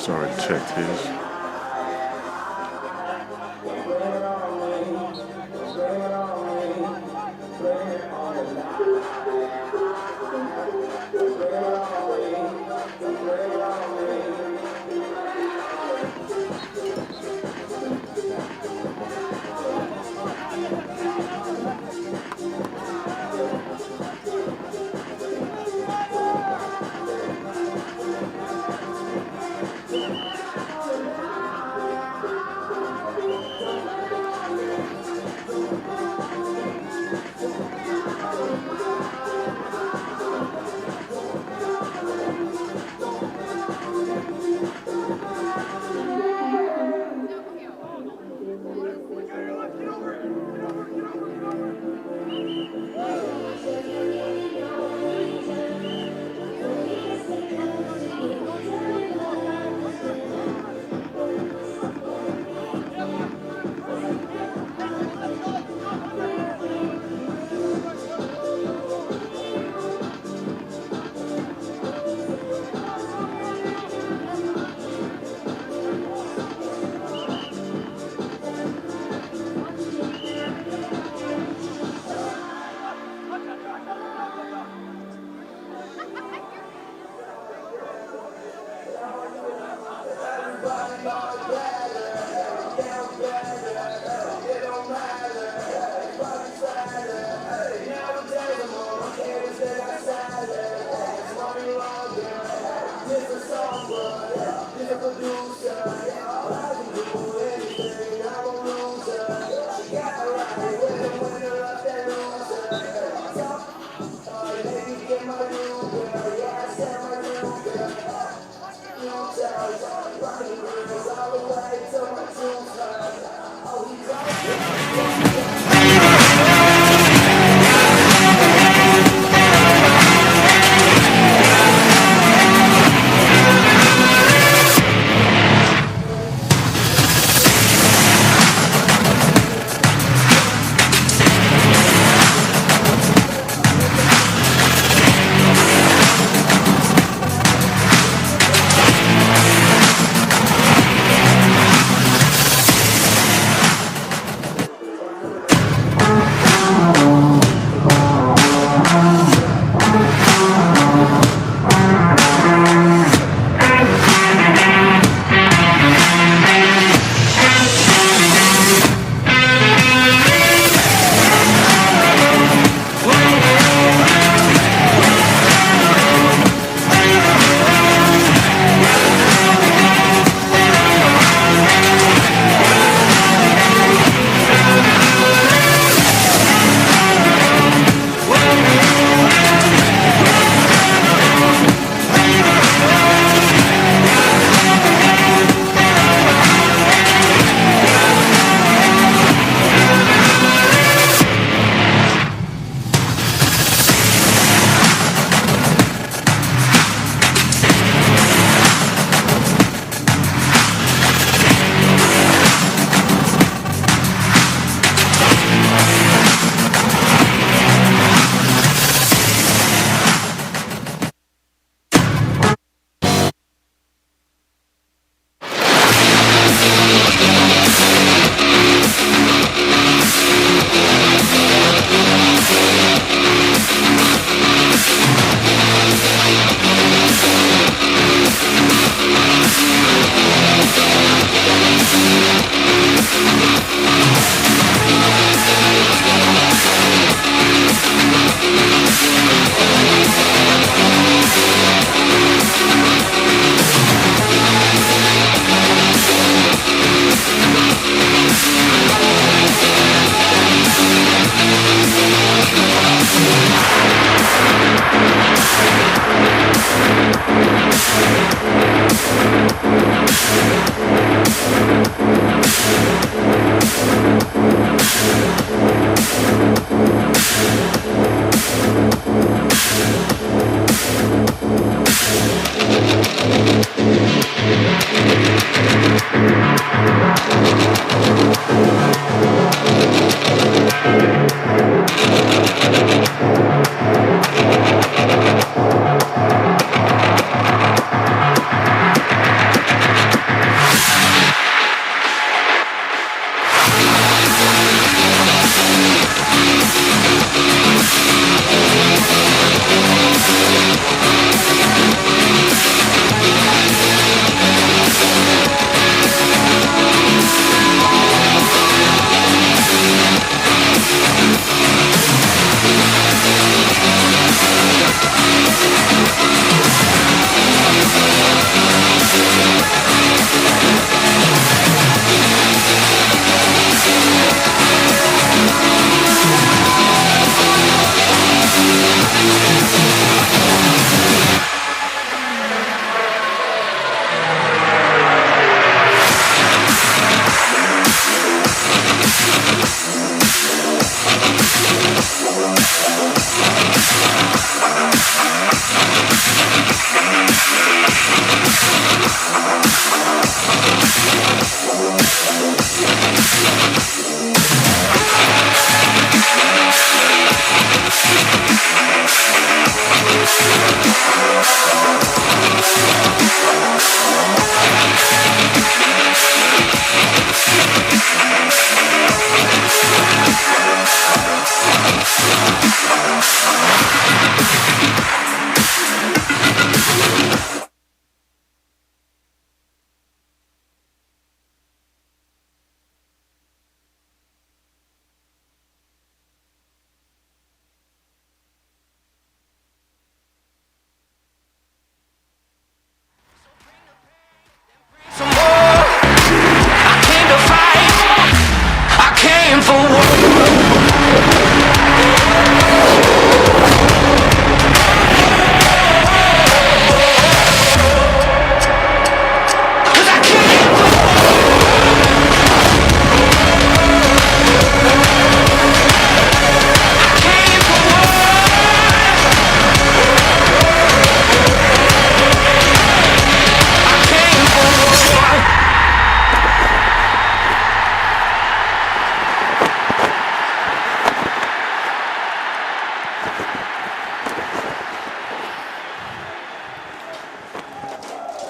already checked his.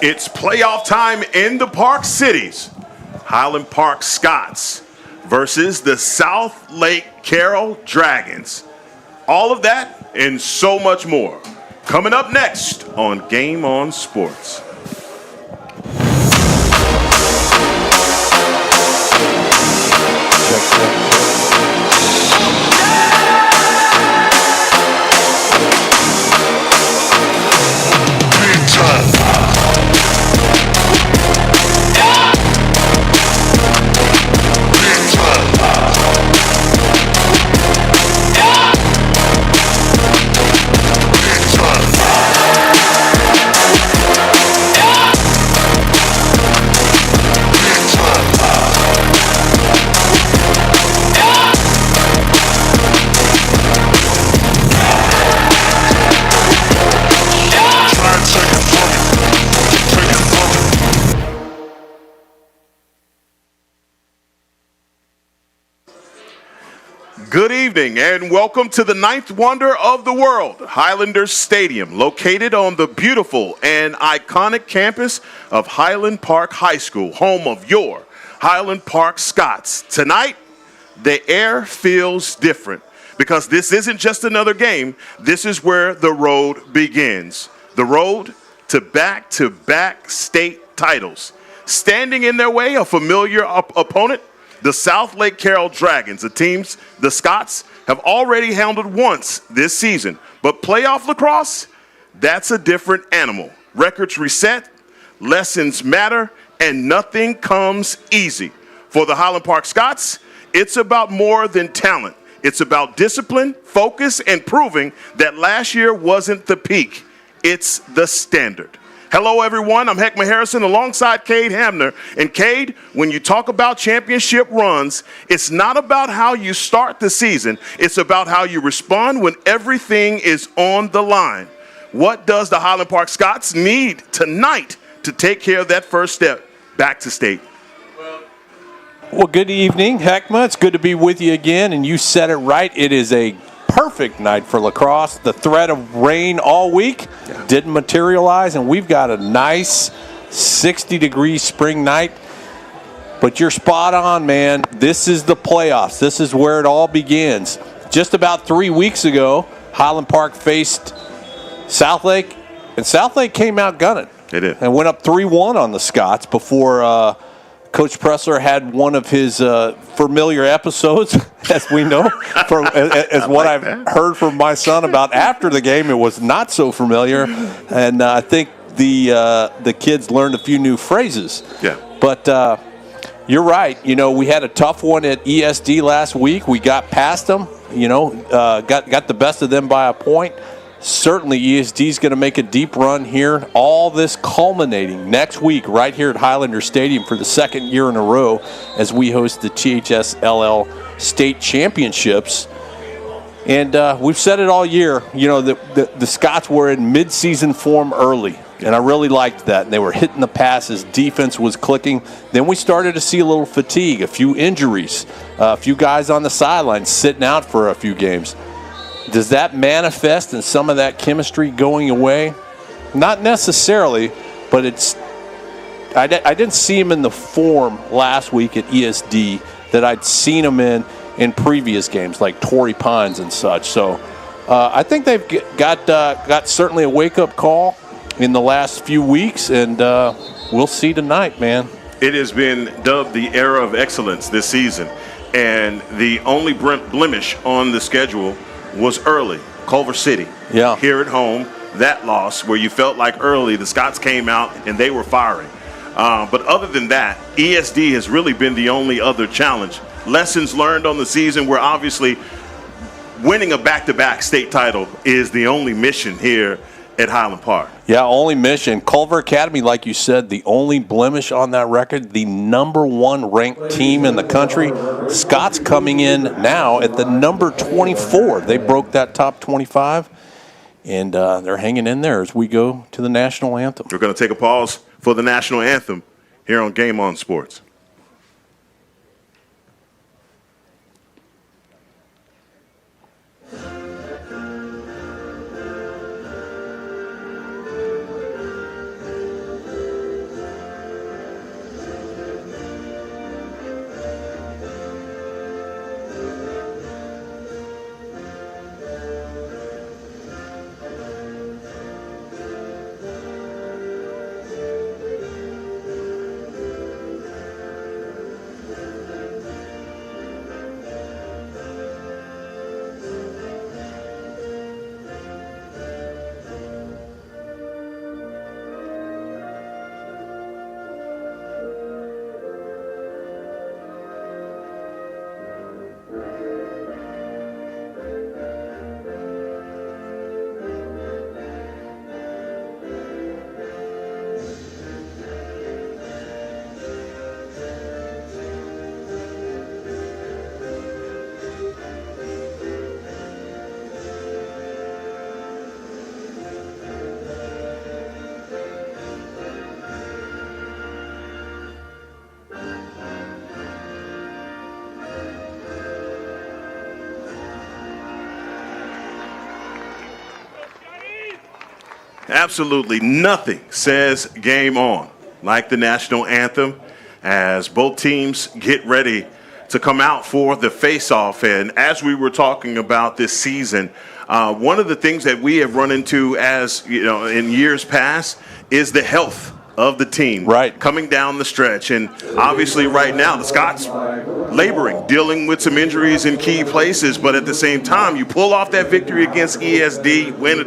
It's playoff time in the Park Cities. Highland Park Scots versus the Southlake Carroll Dragons. All of that and so much more coming up next on Game On Sports. Good evening and welcome to the ninth wonder of the world, Highlander Stadium, located on the beautiful and iconic campus of Highland Park High School, home of your Highland Park Scots. Tonight, the air feels different because this isn't just another game. This is where the road begins. The road to back-to-back state titles. Standing in their way, a familiar opponent, the Southlake Carroll Dragons, the teams the Scots have already handled once this season. But playoff lacrosse, that's a different animal. Records reset, lessons matter, and nothing comes easy. For the Highland Park Scots, it's about more than talent. It's about discipline, focus, and proving that last year wasn't the peak. It's the standard. Hello, everyone. I'm Heckma Harrison alongside Cade Hamner. And Cade, when you talk about championship runs, it's not about how you start the season. It's about how you respond when everything is on the line. What does the Highland Park Scots need tonight to take care of that first step back to state? Well, good evening, Heckma. It's good to be with you again. And you said it right. It is a perfect night for lacrosse. The threat of rain all week didn't materialize, and we've got a nice 60-degree spring night. But you're spot on, man. This is the playoffs. This is where it all begins. Just about 3 weeks ago, Highland Park faced Southlake, and Southlake came out gunning. They did. And went up 3-1 on the Scots before Coach Pressler had one of his familiar episodes, as we know, as what I've heard from my son about after the game. It was not so familiar, and I think the kids learned a few new phrases. Yeah. But you're right. You know, we had a tough one at ESD last week. We got past them. You know, got the best of them by a point. Certainly ESD is going to make a deep run here. All this culminating next week right here at Highlander Stadium for the second year in a row as we host the THSLL State Championships. And we've said it all year, you know, the Scots were in mid-season form early, and I really liked that. And they were hitting the passes. Defense was clicking. Then we started to see a little fatigue, a few injuries, a few guys on the sidelines sitting out for a few games. Does that manifest in some of that chemistry going away? Not necessarily, but I didn't see him in the form last week at ESD that I'd seen him in previous games, like Torrey Pines and such. So I think they've got certainly a wake-up call in the last few weeks, and we'll see tonight, man. It has been dubbed the era of excellence this season, and the only blemish on the schedule was early, Culver City. Yeah. Here at home, that loss where you felt like early the Scots came out and they were firing. But other than that, ESD has really been the only other challenge. Lessons learned on the season where obviously winning a back-to-back state title is the only mission here at Highland Park. Yeah, only mission. Culver Academy, like you said, the only blemish on that record, the number one ranked team in the country. Scots coming in now at the number 24. They broke that top 25, and they're hanging in there as we go to the national anthem. We're going to take a pause for the national anthem here on Game On Sports. Absolutely nothing says game on like the national anthem as both teams get ready to come out for the face-off. And as we were talking about this season, one of the things that we have run into as, in years past is the health of the team coming down the stretch. And obviously right now the Scots laboring, dealing with some injuries in key places, but at the same time you pull off that victory against ESD, win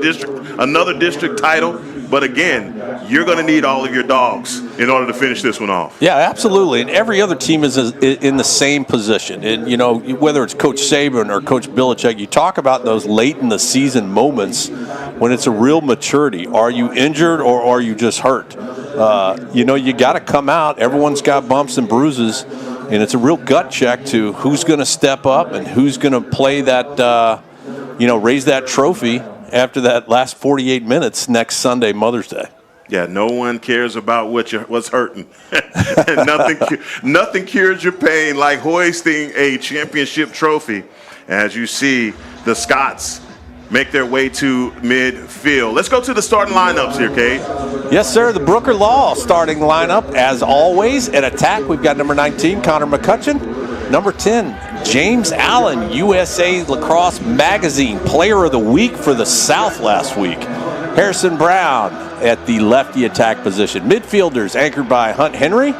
another district title, but again, you're going to need all of your dogs in order to finish this one off. Yeah, absolutely. And every other team is in the same position. And, whether it's Coach Saban or Coach Belichick, you talk about those late in the season moments when it's a real maturity. Are you injured or are you just hurt? You got to come out. Everyone's got bumps and bruises, and it's a real gut check to who's going to step up and who's going to play that, raise that trophy after that last 48 minutes next Sunday, Mother's Day. Yeah, no one cares about what's hurting. Nothing cures your pain like hoisting a championship trophy as you see the Scots make their way to midfield. Let's go to the starting lineups here, Cade. Yes, sir. The Brooker Law starting lineup, as always. At attack, we've got number 19, Connor McCutcheon. Number 10, James Allen, USA Lacrosse Magazine Player of the Week for the South last week. Harrison Brown at the lefty attack position. Midfielders anchored by Hunt Henry,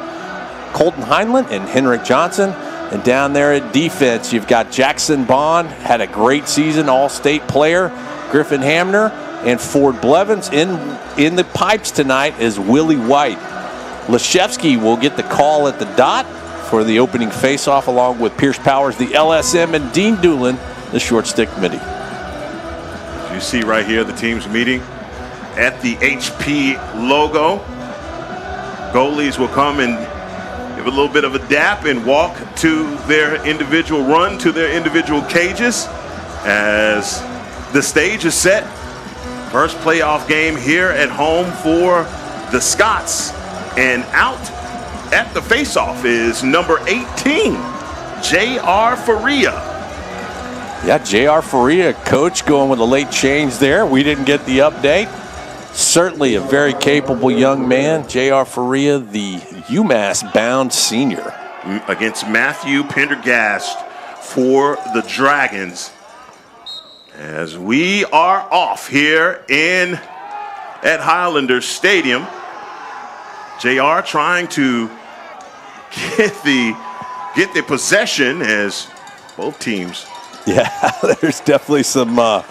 Colton Highland, and Henrik Johnson. And down there at defense, you've got Jackson Bond, had a great season, all-state player. Griffin Hamner and Ford Blevins. In the pipes tonight is Willie White. Lashevsky will get the call at the dot for the opening faceoff, along with Pierce Powers, the LSM, and Dean Doolin, the short stick midi. As you see right here, the team's meeting at the HP logo. Goalies will come and give a little bit of a dap and walk to their individual run, to their individual cages as the stage is set. First playoff game here at home for the Scots. And out at the faceoff is number 18, J.R. Faria. Yeah, J.R. Faria, coach, going with a late change there. We didn't get the update. Certainly a very capable young man, J.R. Faria, the UMass-bound senior. Against Matthew Pendergast for the Dragons. As we are off here at Highlander Stadium, JR trying to get the possession as both teams. Yeah, there's definitely some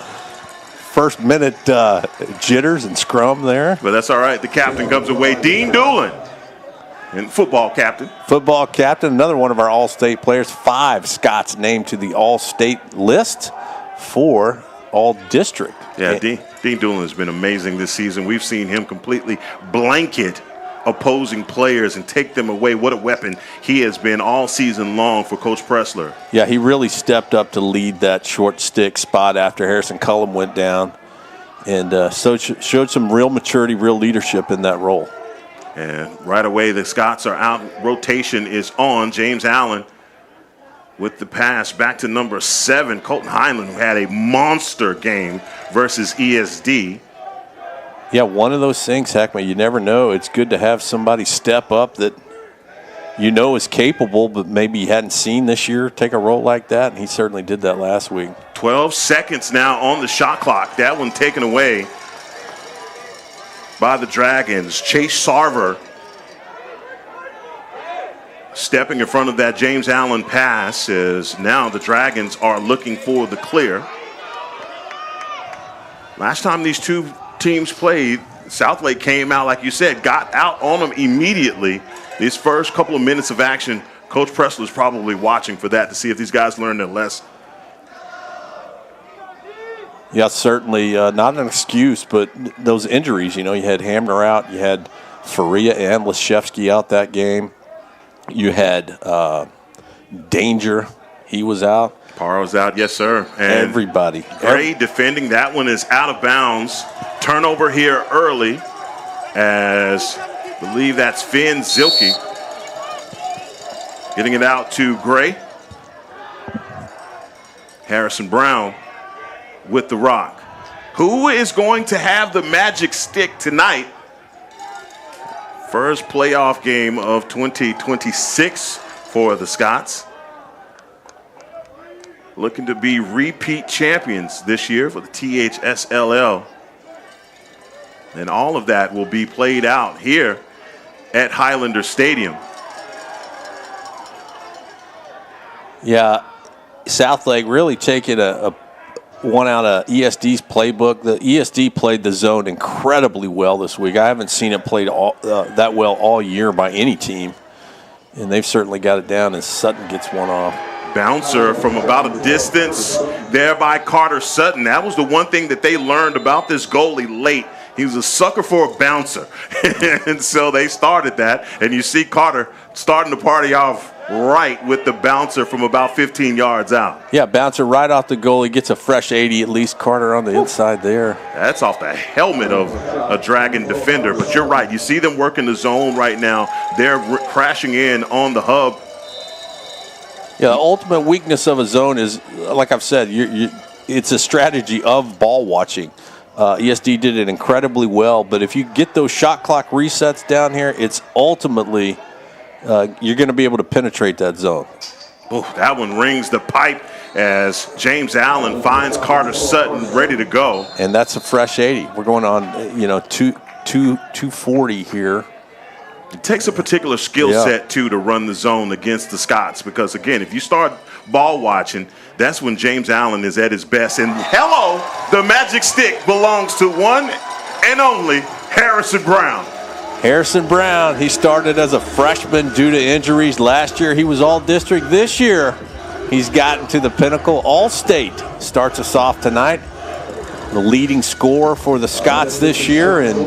first minute jitters and scrum there. But that's all right. The captain comes away, Dean Doolin, and football captain. Football captain, another one of our all-state players. 5 Scots named to the all-state list, 4 all-district. Yeah, Dean Doolin has been amazing this season. We've seen him completely blanket opposing players and take them away. What a weapon he has been all season long for Coach Pressler. Yeah, he really stepped up to lead that short stick spot after Harrison Cullum went down, and so showed some real maturity, real leadership in that role. And right away, the Scots are out. Rotation is on. James Allen with the pass back to number 7, Colton Highland, who had a monster game versus ESD. Yeah, one of those things, Heckman, you never know. It's good to have somebody step up that is capable, but maybe you hadn't seen this year take a role like that, and he certainly did that last week. 12 seconds now on the shot clock. That one taken away by the Dragons. Chase Sarver stepping in front of that James Allen pass as now the Dragons are looking for the clear. Last time these two teams played, Southlake came out, like you said, got out on them immediately. These first couple of minutes of action, Coach Pressler's probably watching for that to see if these guys learn their lesson. Yeah, certainly not an excuse, but those injuries, you had Hamner out, you had Faria and Lashevsky out that game. You had Danger, he was out. Paro's out, yes, sir. And everybody. Gray defending. That one is out of bounds. Turnover here early as I believe that's Finn Zilke. Getting it out to Gray. Harrison Brown with the rock. Who is going to have the magic stick tonight? First playoff game of 2026 for the Scots. Looking to be repeat champions this year for the THSLL. And all of that will be played out here at Highlander Stadium. Yeah, Southlake really taking a one out of ESD's playbook. The ESD played the zone incredibly well this week. I haven't seen it played that well all year by any team, and they've certainly got it down, and Sutton gets one off. Bouncer from about a distance there by Carter Sutton. That was the one thing that they learned about this goalie late. He was a sucker for a bouncer. And so they started that, and you see Carter starting the party off right with the bouncer from about 15 yards out. Yeah, bouncer right off the goal. He gets a fresh 80 at least. Carter on the inside there. That's off the helmet of a Dragon defender. But you're right. You see them working the zone right now. They're crashing in on the hub. Yeah, the ultimate weakness of a zone is, like I've said, it's a strategy of ball watching. ESD did it incredibly well, but if you get those shot clock resets down here, it's ultimately you're going to be able to penetrate that zone. Ooh, that one rings the pipe as James Allen finds Carter Sutton ready to go. And that's a fresh 80. We're going on, 240 here. It takes a particular skill set, too, to run the zone against the Scots because, again, if you start ball watching, that's when James Allen is at his best. And hello, the magic stick belongs to one and only Harrison Brown. Harrison Brown, he started as a freshman due to injuries. Last year, he was all-district. This year, he's gotten to the pinnacle. All-state starts us off tonight. The leading scorer for the Scots this year, and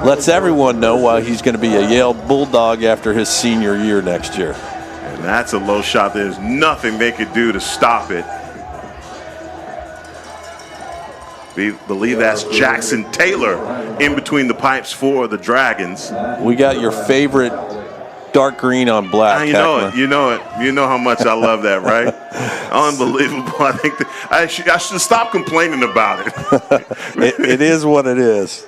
lets everyone know why he's going to be a Yale Bulldog after his senior year next year. And that's a low shot. There's nothing they could do to stop it. We believe that's Jackson Taylor in between the pipes for the Dragons. We got your favorite dark green on black. You know it. You know it. You know how much I love that, right? Unbelievable. I think I should stop complaining about it. It is what it is.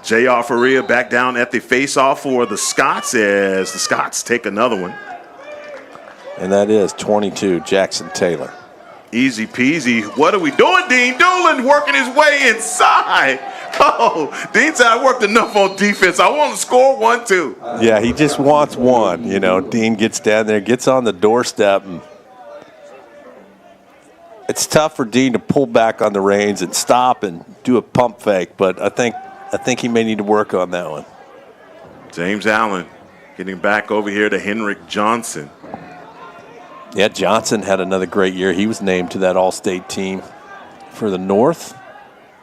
J.R. Faria back down at the face-off for the Scots as the Scots take another one. And that is 22, Jackson Taylor. Easy peasy. What are we doing, Dean Doolin working his way inside? Oh, Dean said I worked enough on defense. I want to score one, too. Yeah, he just wants one. Dean gets down there, gets on the doorstep. And it's tough for Dean to pull back on the reins and stop and do a pump fake, but I think he may need to work on that one. James Allen getting back over here to Henrik Johnson. Yeah, Johnson had another great year. He was named to that All-State team for the North.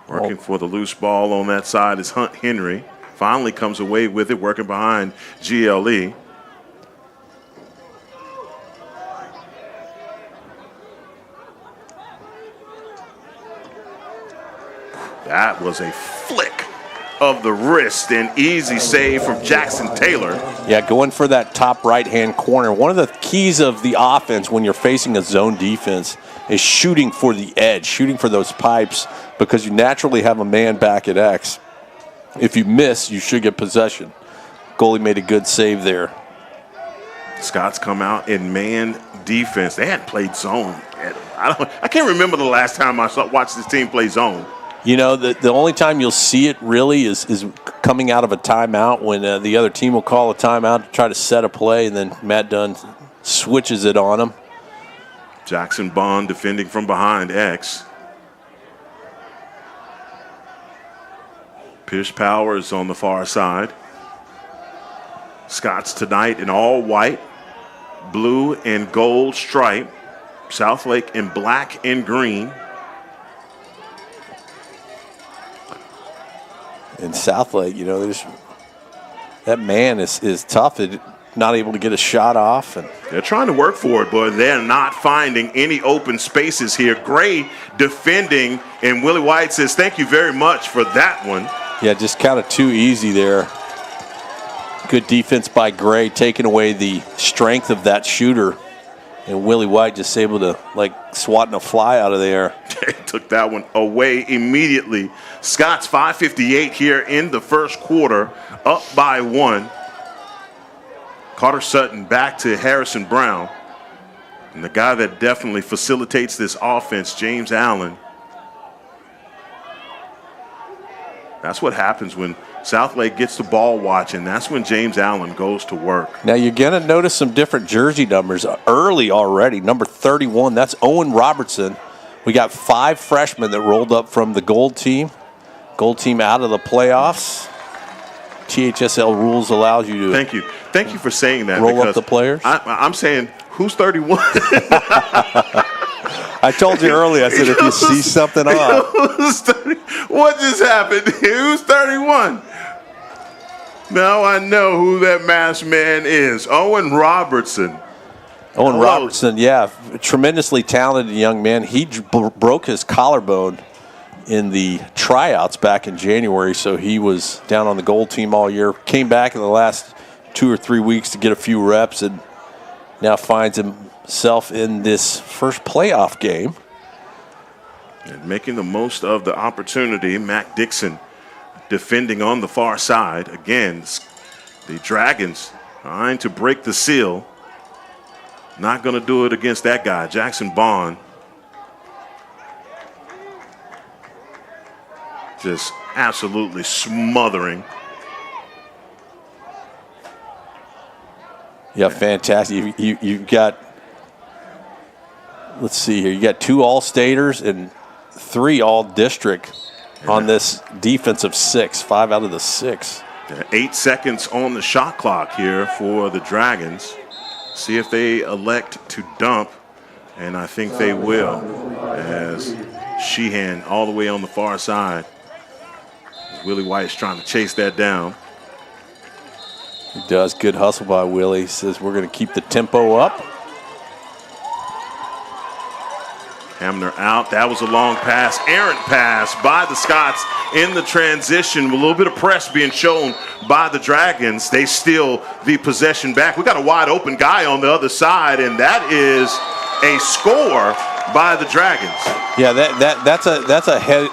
Working for the loose ball on that side is Hunt Henry. Finally comes away with it, working behind GLE. That was a flick of the wrist, and easy save from Jackson Taylor. Yeah, going for that top right-hand corner. One of the keys of the offense when you're facing a zone defense is shooting for the edge, shooting for those pipes, because you naturally have a man back at X. If you miss, you should get possession. Goalie made a good save there. Scots come out in man defense. They hadn't played zone. I can't remember the last time I watched this team play zone. The only time you'll see it really is coming out of a timeout when the other team will call a timeout to try to set a play, and then Matt Dunn switches it on them. Jackson Bond defending from behind X. Pierce Powers on the far side. Scots tonight in all white, blue and gold stripe. Southlake in black and green. In Southlake, that man is tough. Not able to get a shot off. And they're trying to work for it, but they're not finding any open spaces here. Gray defending, and Willie White says, thank you very much for that one. Yeah, just kind of too easy there. Good defense by Gray, taking away the strength of that shooter And Willie White just able to, like, swatting a fly out of there. Took that one away immediately. Scots 5:58 here in the first quarter, up by 1. Carter Sutton back to Harrison Brown. And the guy that definitely facilitates this offense, James Allen. That's what happens when Southlake gets the ball watching. That's when James Allen goes to work. Now you're going to notice some different jersey numbers early already. Number 31, that's Owen Robertson. We got 5 freshmen that rolled up from the gold team. Gold team out of the playoffs. THSL rules allows you to Thank you for saying that. Roll up the players. I'm saying, who's 31? I told you earlier, I said if you see something off. What just happened? Who's 31? Now I know who that masked man is. Owen Robertson. Owen Robertson, yeah, tremendously talented young man. He broke his collarbone in the tryouts back in January, so he was down on the gold team all year. Came back in the last 2 or 3 weeks to get a few reps, and now finds himself in this first playoff game. And making the most of the opportunity, Mac Dixon defending on the far side. Again, the Dragons trying to break the seal. Not going to do it against that guy, Jackson Bond. Just absolutely smothering. Yeah, fantastic. You've got, let's see here, you got 2 All-Staters and 3 All-District on this defense of 6, 5 out of the 6. 8 seconds on the shot clock here for the Dragons. See if they elect to dump, and I think they will, as Sheehan all the way on the far side. Willie White is trying to chase that down. He does. Good hustle by Willie. He says we're going to keep the tempo up. Hamner out. That was a long pass. Errant pass by the Scots in the transition. A little bit of press being shown by the Dragons. They steal the possession back. We got a wide open guy on the other side, and that is a score by the Dragons. Yeah, that's a head.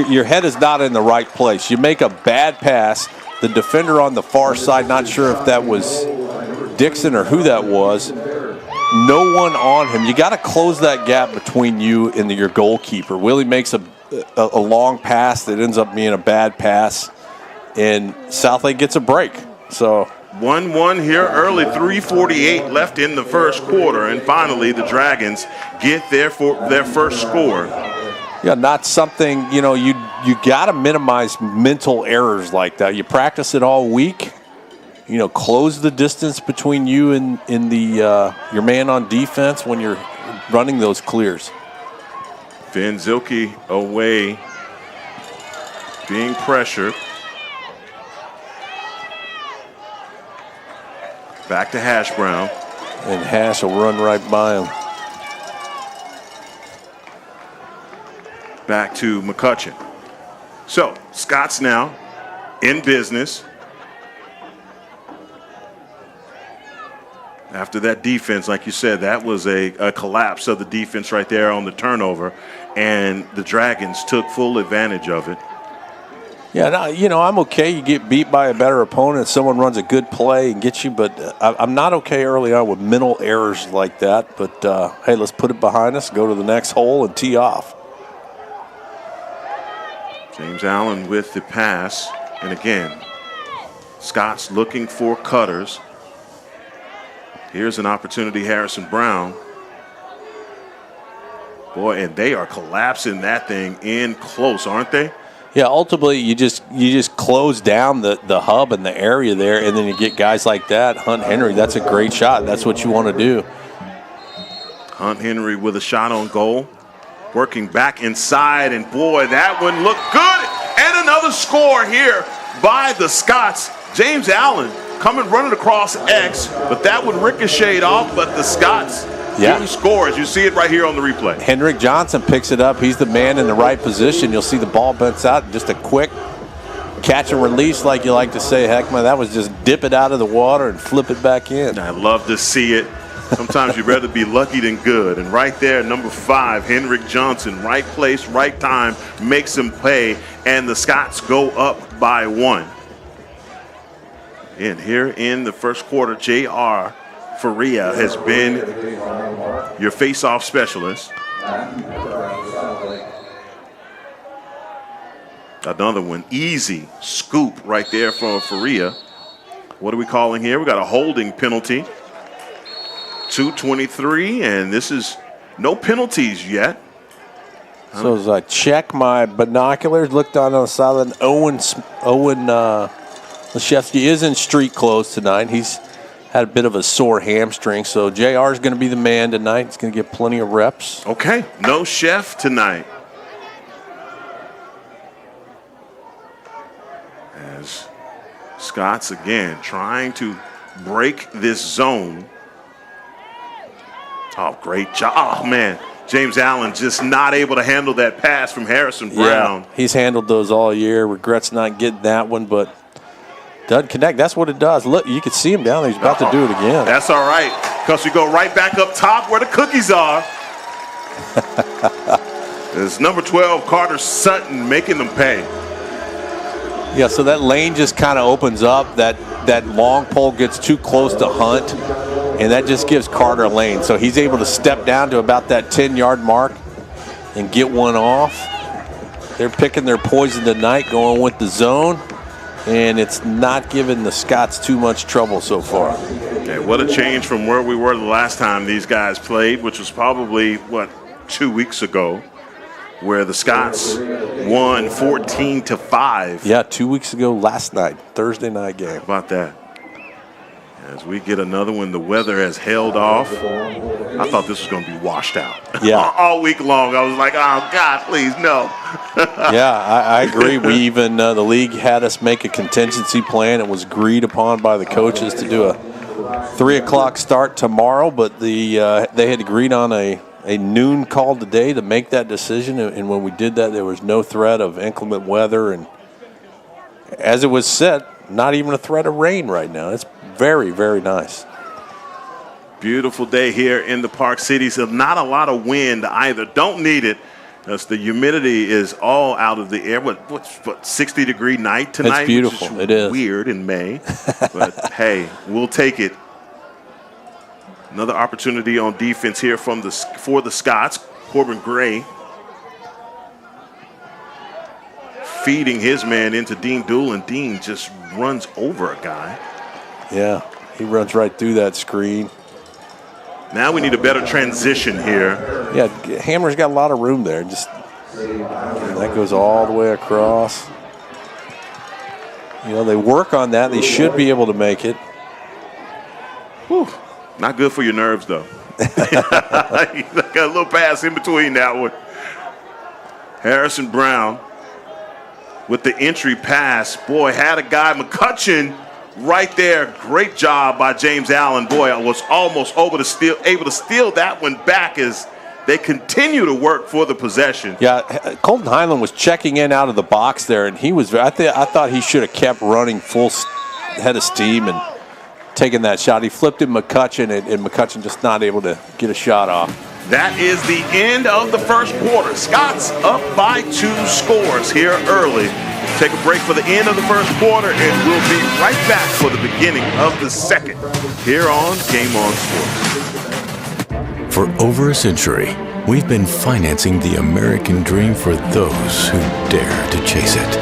Your head is not in the right place. You make a bad pass. The defender on the far side, not sure if that was Dixon or who that was. No one on him. You got to close that gap between you and your goalkeeper. Willie makes a long pass that ends up being a bad pass, and Southlake gets a break. So 1-1 here early, 3:48 left in the first quarter, and finally the Dragons get their first score. Yeah, not something, you got to minimize mental errors like that. You practice it all week. Close the distance between you and your man on defense when you're running those clears. Van Zilke away, being pressured. Back to Hash Brown. And Hash will run right by him. Back to McCutcheon. So, Scott's now in business. After that defense, like you said, that was a collapse of the defense right there on the turnover, and the Dragons took full advantage of it. Yeah, I'm okay. You get beat by a better opponent, someone runs a good play and gets you, but I'm not okay early on with mental errors like that. But, hey, let's put it behind us, go to the next hole, and tee off. James Allen with the pass, and again, Scott's looking for cutters. Here's an opportunity, Harrison Brown. Boy, and they are collapsing that thing in close, aren't they? Yeah, ultimately you just close down the hub and the area there, and then you get guys like that. Hunt Henry, that's a great shot. That's what you want to do. Hunt Henry with a shot on goal. Working back inside, and boy, that one looked good. And another score here by the Scots. James Allen coming running across X, but that one ricocheted off, but the Scots didn't score, as you see it right here on the replay. Hendrick Johnson picks it up. He's the man in the right position. You'll see the ball bounce out. Just a quick catch and release, like you like to say, Heckman. That was just dip it out of the water and flip it back in. I love to see it. Sometimes you'd rather be lucky than good. And right there, number 5, Henrik Johnson, right place, right time, makes him pay, and the Scots go up by 1. And here in the first quarter, J.R. Faria has been your face-off specialist. Another one, easy scoop right there from Faria. What are we calling here? We got a holding penalty. 2:23, and this is no penalties yet. So as I check my binoculars, looked on the sideline, Owen Leshevsky is in street clothes tonight. He's had a bit of a sore hamstring, so JR is going to be the man tonight. He's going to get plenty of reps. Okay, no chef tonight. As Scots again trying to break this zone. Oh, great job. Oh, man. James Allen just not able to handle that pass from Harrison Brown. Yeah, he's handled those all year. Regrets not getting that one, but doesn't connect. That's what it does. Look, you can see him down there. He's about to do it again. That's all right, because we go right back up top where the cookies are. It's number 12, Carter Sutton, making them pay. Yeah, so that lane just kind of opens up. That long pole gets too close to Hunt, and that just gives Carter a lane. So he's able to step down to about that 10-yard mark and get one off. They're picking their poison tonight, going with the zone, and it's not giving the Scots too much trouble so far. Okay, what a change from where we were the last time these guys played, which was probably, 2 weeks ago, where the Scots won 14-5. Yeah, 2 weeks ago last night, Thursday night game. How about that? As we get another one, the weather has held off. I thought this was going to be washed out. Yeah. All week long, I was like, oh, God, please, no. Yeah, I agree. We even, the league had us make a contingency plan. It was agreed upon by the coaches to do a 3 o'clock start tomorrow, but they had agreed on a noon call today to make that decision, and when we did that, there was no threat of inclement weather, and as it was said, not even a threat of rain right now. It's very, very nice. Beautiful day here in the Park City, so not a lot of wind either. Don't need it, because the humidity is all out of the air. What 60-degree night tonight? It's beautiful. Which is it is weird in May, but hey, we'll take it. Another opportunity on defense here for the Scots. Corbin Gray feeding his man into Dean Doolin. Dean just runs over a guy. Yeah, he runs right through that screen. Now we need a better transition here. Yeah, Hammer's got a lot of room there. That goes all the way across. They work on that. They should be able to make it. Whew. Not good for your nerves, though. Got a little pass in between that one. Harrison Brown with the entry pass. Boy, had a guy, McCutcheon, right there. Great job by James Allen. Boy, I was almost able to steal that one back as they continue to work for the possession. Yeah, Colton Highland was checking in out of the box there, and I thought he should have kept running full head of steam and taking that shot. He flipped it McCutcheon, and McCutcheon just not able to get a shot off. That is the end of the first quarter. Scots up by 2 scores here early. Take a break for the end of the first quarter, and we'll be right back for the beginning of the second here on Game On Sports. For over a century, we've been financing the American dream for those who dare to chase it.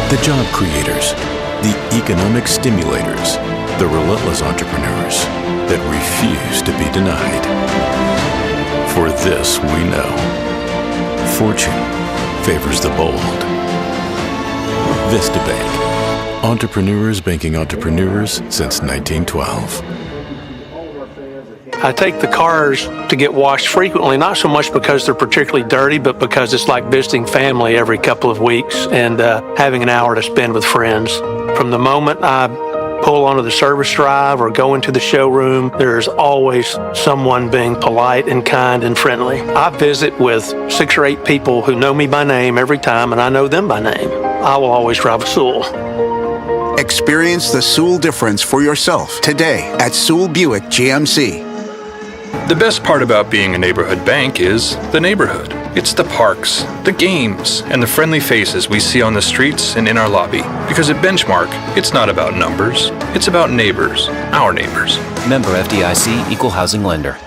The job creators, the economic stimulators, the relentless entrepreneurs that refuse to be denied. For this we know, fortune favors the bold. Vista Bank, entrepreneurs banking entrepreneurs since 1912. I take the cars to get washed frequently, not so much because they're particularly dirty, but because it's like visiting family every couple of weeks and having an hour to spend with friends. From the moment I pull onto the service drive or go into the showroom, there's always someone being polite and kind and friendly. I visit with 6 or 8 people who know me by name every time, and I know them by name. I will always drive a Sewell. Experience the Sewell difference for yourself today at Sewell Buick GMC. The best part about being a neighborhood bank is the neighborhood. It's the parks, the games, and the friendly faces we see on the streets and in our lobby. Because at Benchmark, it's not about numbers, it's about neighbors, our neighbors. Member FDIC, Equal Housing Lender.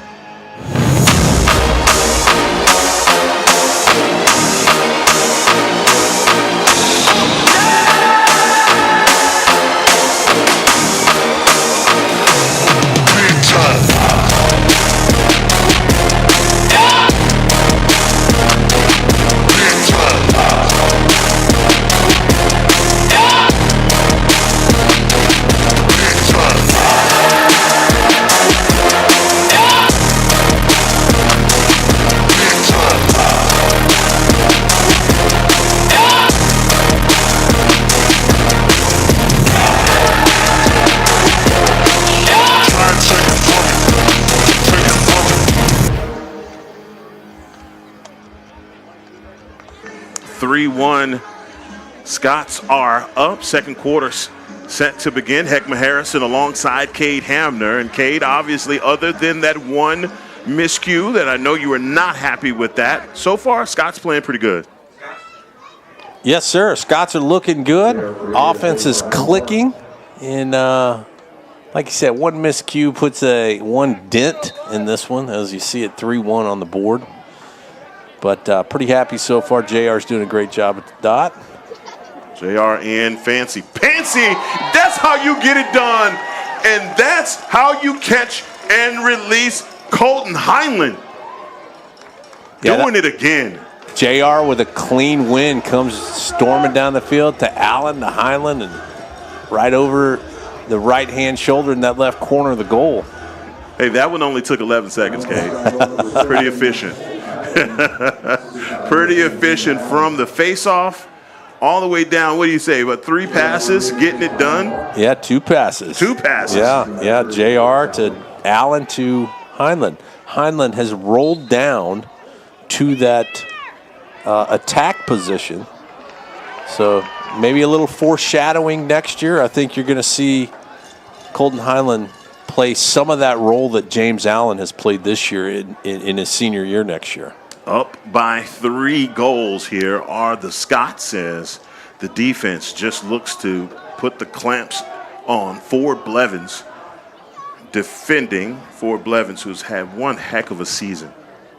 Scots are up. Second quarter set to begin. Heckma Harrison alongside Cade Hamner. And Cade, obviously, other than that one miscue that I know you were not happy with that, so far, Scots playing pretty good. Yes, sir. Scots are looking good. Offense is clicking. And like you said, one miscue puts one dent in this one, as you see it 3-1 on the board. But pretty happy so far. JR's doing a great job at the dot. JR and Fancy. That's how you get it done. And that's how you catch and release Colton Highland. Doing it again. JR with a clean win comes storming down the field to Allen, to Highland, and right over the right-hand shoulder in that left corner of the goal. Hey, that one only took 11 seconds, Cade. Pretty efficient. Pretty efficient from the face-off all the way down. What do you say, about 3 passes, getting it done? Yeah, 2 passes. 2 passes. Yeah, JR to Allen to Highland. Highland has rolled down to that attack position. So maybe a little foreshadowing next year. I think you're going to see Colton Highland play some of that role that James Allen has played this year in his senior year next year. Up by 3 goals here are the Scots, as the defense just looks to put the clamps on Ford Blevins, defending Ford Blevins, who's had one heck of a season.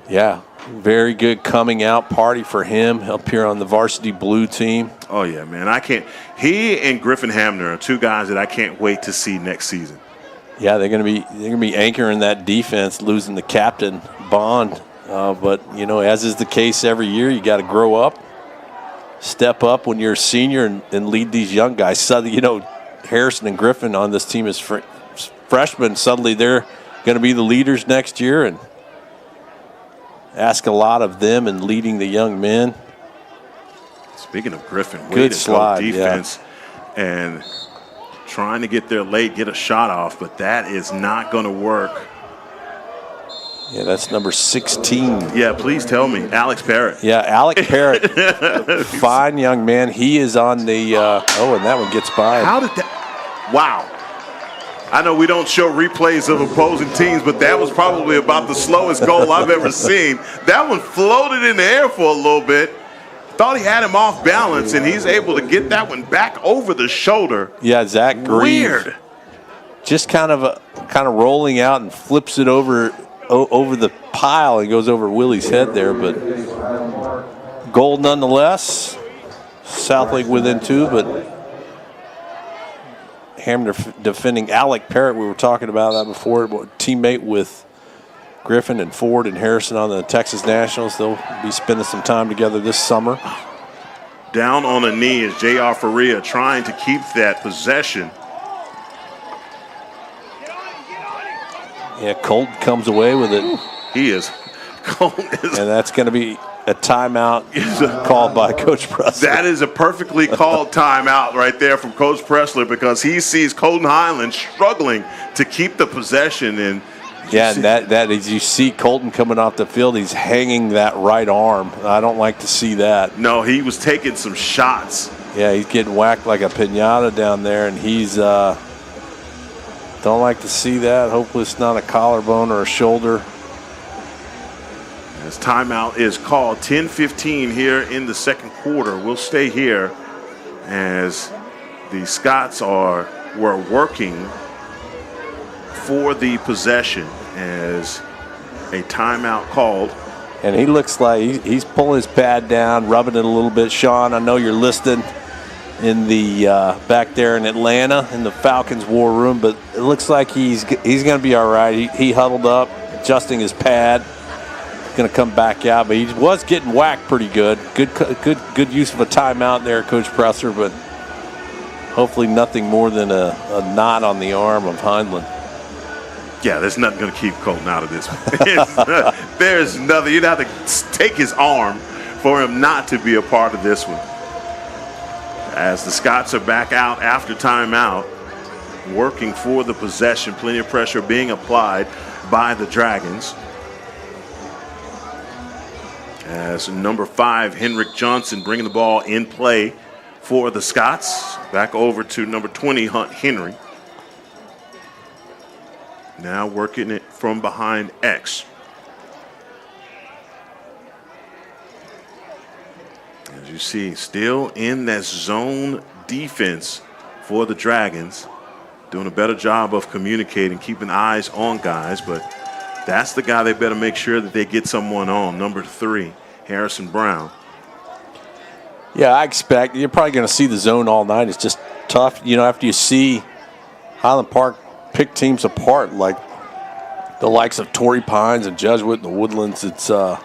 Yeah, very good coming out party for him up here on the varsity blue team. Oh, yeah, man. He and Griffin Hamner are 2 guys that I can't wait to see next season. Yeah, they're gonna be anchoring that defense, losing the captain Bond. But you know, as is the case every year, you got to grow up, step up when you're a senior, and lead these young guys. So you know, Harrison and Griffin on this team as freshmen. Suddenly, they're going to be the leaders next year, and ask a lot of them in leading the young men. Speaking of Griffin, good slide, defense, and trying to get there late, get a shot off, but that is not going to work. Yeah, that's number 16. Yeah, please tell me. Alex Parrott. Yeah, Alec Parrott. Fine young man. He is on the, and that one gets by. How did that? Wow. I know we don't show replays of opposing teams, but that was probably about the slowest goal I've ever seen. That one floated in the air for a little bit. Thought he had him off balance, and he's able to get that one back over the shoulder. Yeah, Zach Grieve. Weird. Just kind of rolling out and flips it over the pile and goes over Willie's head there, but goal nonetheless. Southlake within 2, but Hamner defending Alec Parrott. We were talking about that before, teammate with Griffin and Ford and Harrison on the Texas Nationals. They'll be spending some time together this summer. Down on a knee is J.R. Faria trying to keep that possession. Yeah, Colton comes away with it. He is. Colton is. And that's going to be a timeout called by Coach Pressler. That is a perfectly called timeout right there from Coach Pressler, because he sees Colton Highland struggling to keep the possession. And and that as you see Colton coming off the field, he's hanging that right arm. I don't like to see that. No, he was taking some shots. Yeah, he's getting whacked like a piñata down there, and he's don't like to see that. Hopefully it's not a collarbone or a shoulder. As timeout is called, 10:15 here in the second quarter. We'll stay here as the Scots were working for the possession as a timeout called. And he looks like he's pulling his pad down, rubbing it a little bit. Sean, I know you're listening in the back there in Atlanta in the Falcons war room, but it looks like he's going to be all right. He huddled up, adjusting his pad. Going to come back out, but he was getting whacked pretty good. Good use of a timeout there, Coach Presser, but hopefully nothing more than a knot on the arm of Highland. Yeah, there's nothing going to keep Colton out of this one. There's nothing. You'd have to take his arm for him not to be a part of this one. As the Scots are back out after timeout, working for the possession, plenty of pressure being applied by the Dragons. As number 5, Henrik Johnson, bringing the ball in play for the Scots. Back over to number 20, Hunt Henry. Now working it from behind X. As you see, still in that zone defense for the Dragons. Doing a better job of communicating, keeping eyes on guys, but that's the guy they better make sure that they get someone on. Number 3, Harrison Brown. Yeah, I expect you're probably going to see the zone all night. It's just tough, after you see Highland Park pick teams apart, like the likes of Torrey Pines and Jesuit and the Woodlands. It's and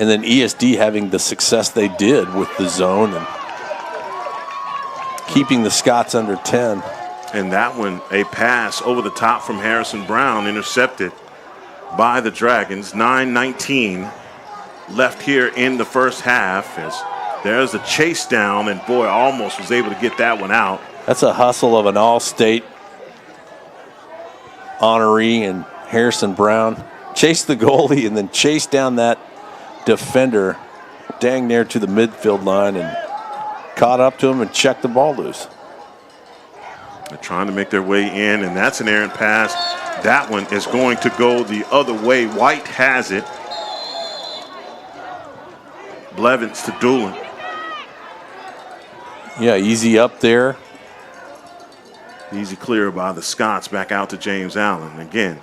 then ESD having the success they did with the zone and keeping the Scots under 10. And that one, a pass over the top from Harrison Brown, intercepted by the Dragons. 9:19 left here in the first half. As there's a chase down, and boy, almost was able to get that one out. That's a hustle of an all-state honoree and Harrison Brown. Chased the goalie and then chased down that defender dang near to the midfield line and caught up to him and checked the ball loose. They're trying to make their way in, and that's an errant pass. That one is going to go the other way. White has it. Blevins to Doolin. Yeah, easy up there. Easy clear by the Scots, back out to James Allen. Again,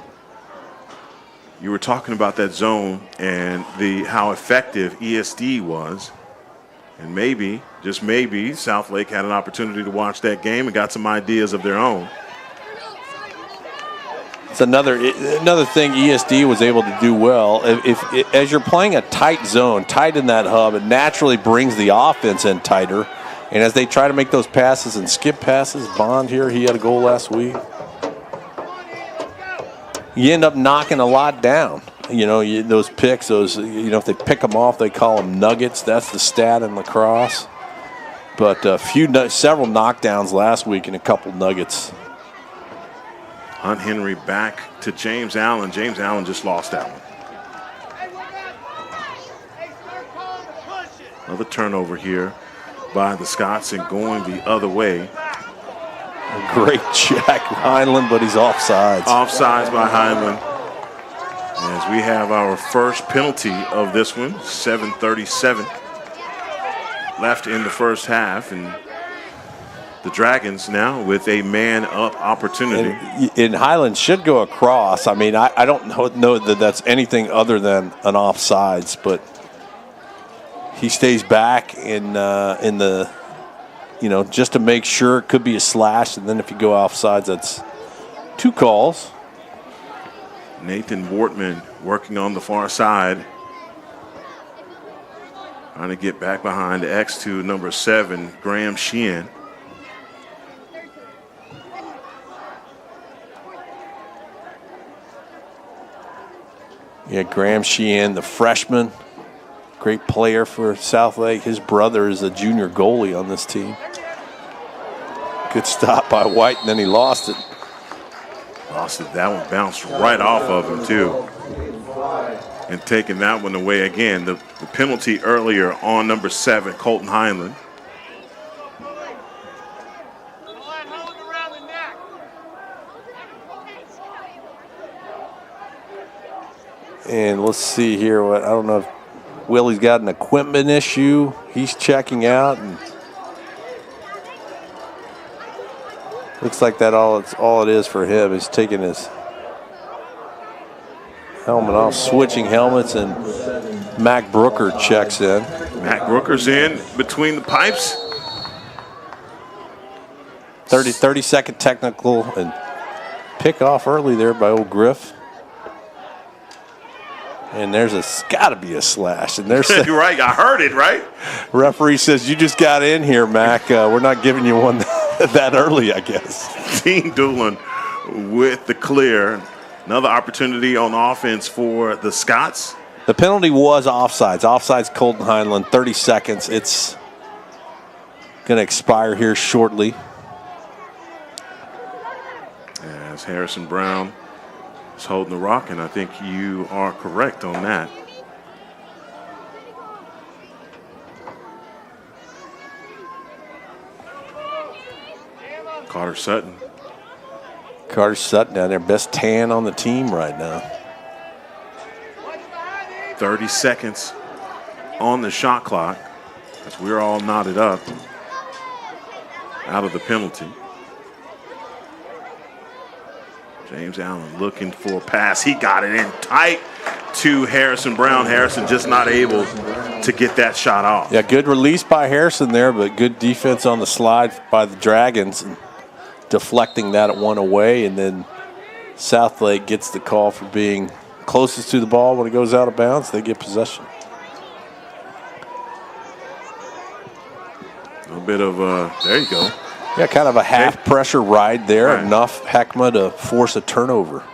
you were talking about that zone and how effective ESD was. And maybe, just maybe, Southlake had an opportunity to watch that game and got some ideas of their own. It's another thing ESD was able to do well. If as you're playing a tight zone, tight in that hub, it naturally brings the offense in tighter. And as they try to make those passes and skip passes, Bond here, he had a goal last week. You end up knocking a lot down. Those picks, if they pick them off, they call them nuggets. That's the stat in lacrosse. But several knockdowns last week and a couple nuggets. Hunt Henry back to James Allen. James Allen just lost that one. Another turnover here by the Scots and going the other way. A great check, Highland, but he's offsides. Offsides by Highland. As we have our first penalty of this one, 7:37 left in the first half, and the Dragons now with a man-up opportunity. And Highland should go across. I mean, I don't know that that's anything other than an offsides, but he stays back in the, just to make sure. It could be a slash, and then if you go offsides, that's 2 calls. Nathan Wortman working on the far side. Trying to get back behind the X to number 7, Graham Sheehan. Yeah, Graham Sheehan, the freshman. Great player for Southlake. His brother is a junior goalie on this team. Good stop by White, and then he lost it. Lost it. That one bounced right off of him, too. And taking that one away again. The penalty earlier on number 7, Colton Highland. And let's see here. I don't know if Willie's got an equipment issue. He's checking out. And looks like that's all it is for him is taking his helmet off, switching helmets, and Mac Brooker checks in. Mac Brooker's in between the pipes. 30-second technical and pick off early there by old Griff. And there's gotta be a slash. And there's You're right, I heard it, right? Referee says, you just got in here, Mac. We're not giving you one that early, I guess. Dean Doolin with the clear. Another opportunity on offense for the Scots. The penalty was offsides. Offsides, Colton Highland, 30 seconds. It's going to expire here shortly. As Harrison Brown is holding the rock, and I think you are correct on that. Carter Sutton. Carter Sutton down there, best tan on the team right now. 30 seconds on the shot clock as we're all knotted up out of the penalty. James Allen looking for a pass. He got it in tight to Harrison Brown. Harrison just not able to get that shot off. Yeah, good release by Harrison there, but good defense on the slide by the Dragons, and deflecting that one away. And then Southlake gets the call for being closest to the ball when it goes out of bounds. They get possession. A little bit of, there you go. Yeah, kind of a half pressure ride there. Right. Enough Heckma to force a turnover.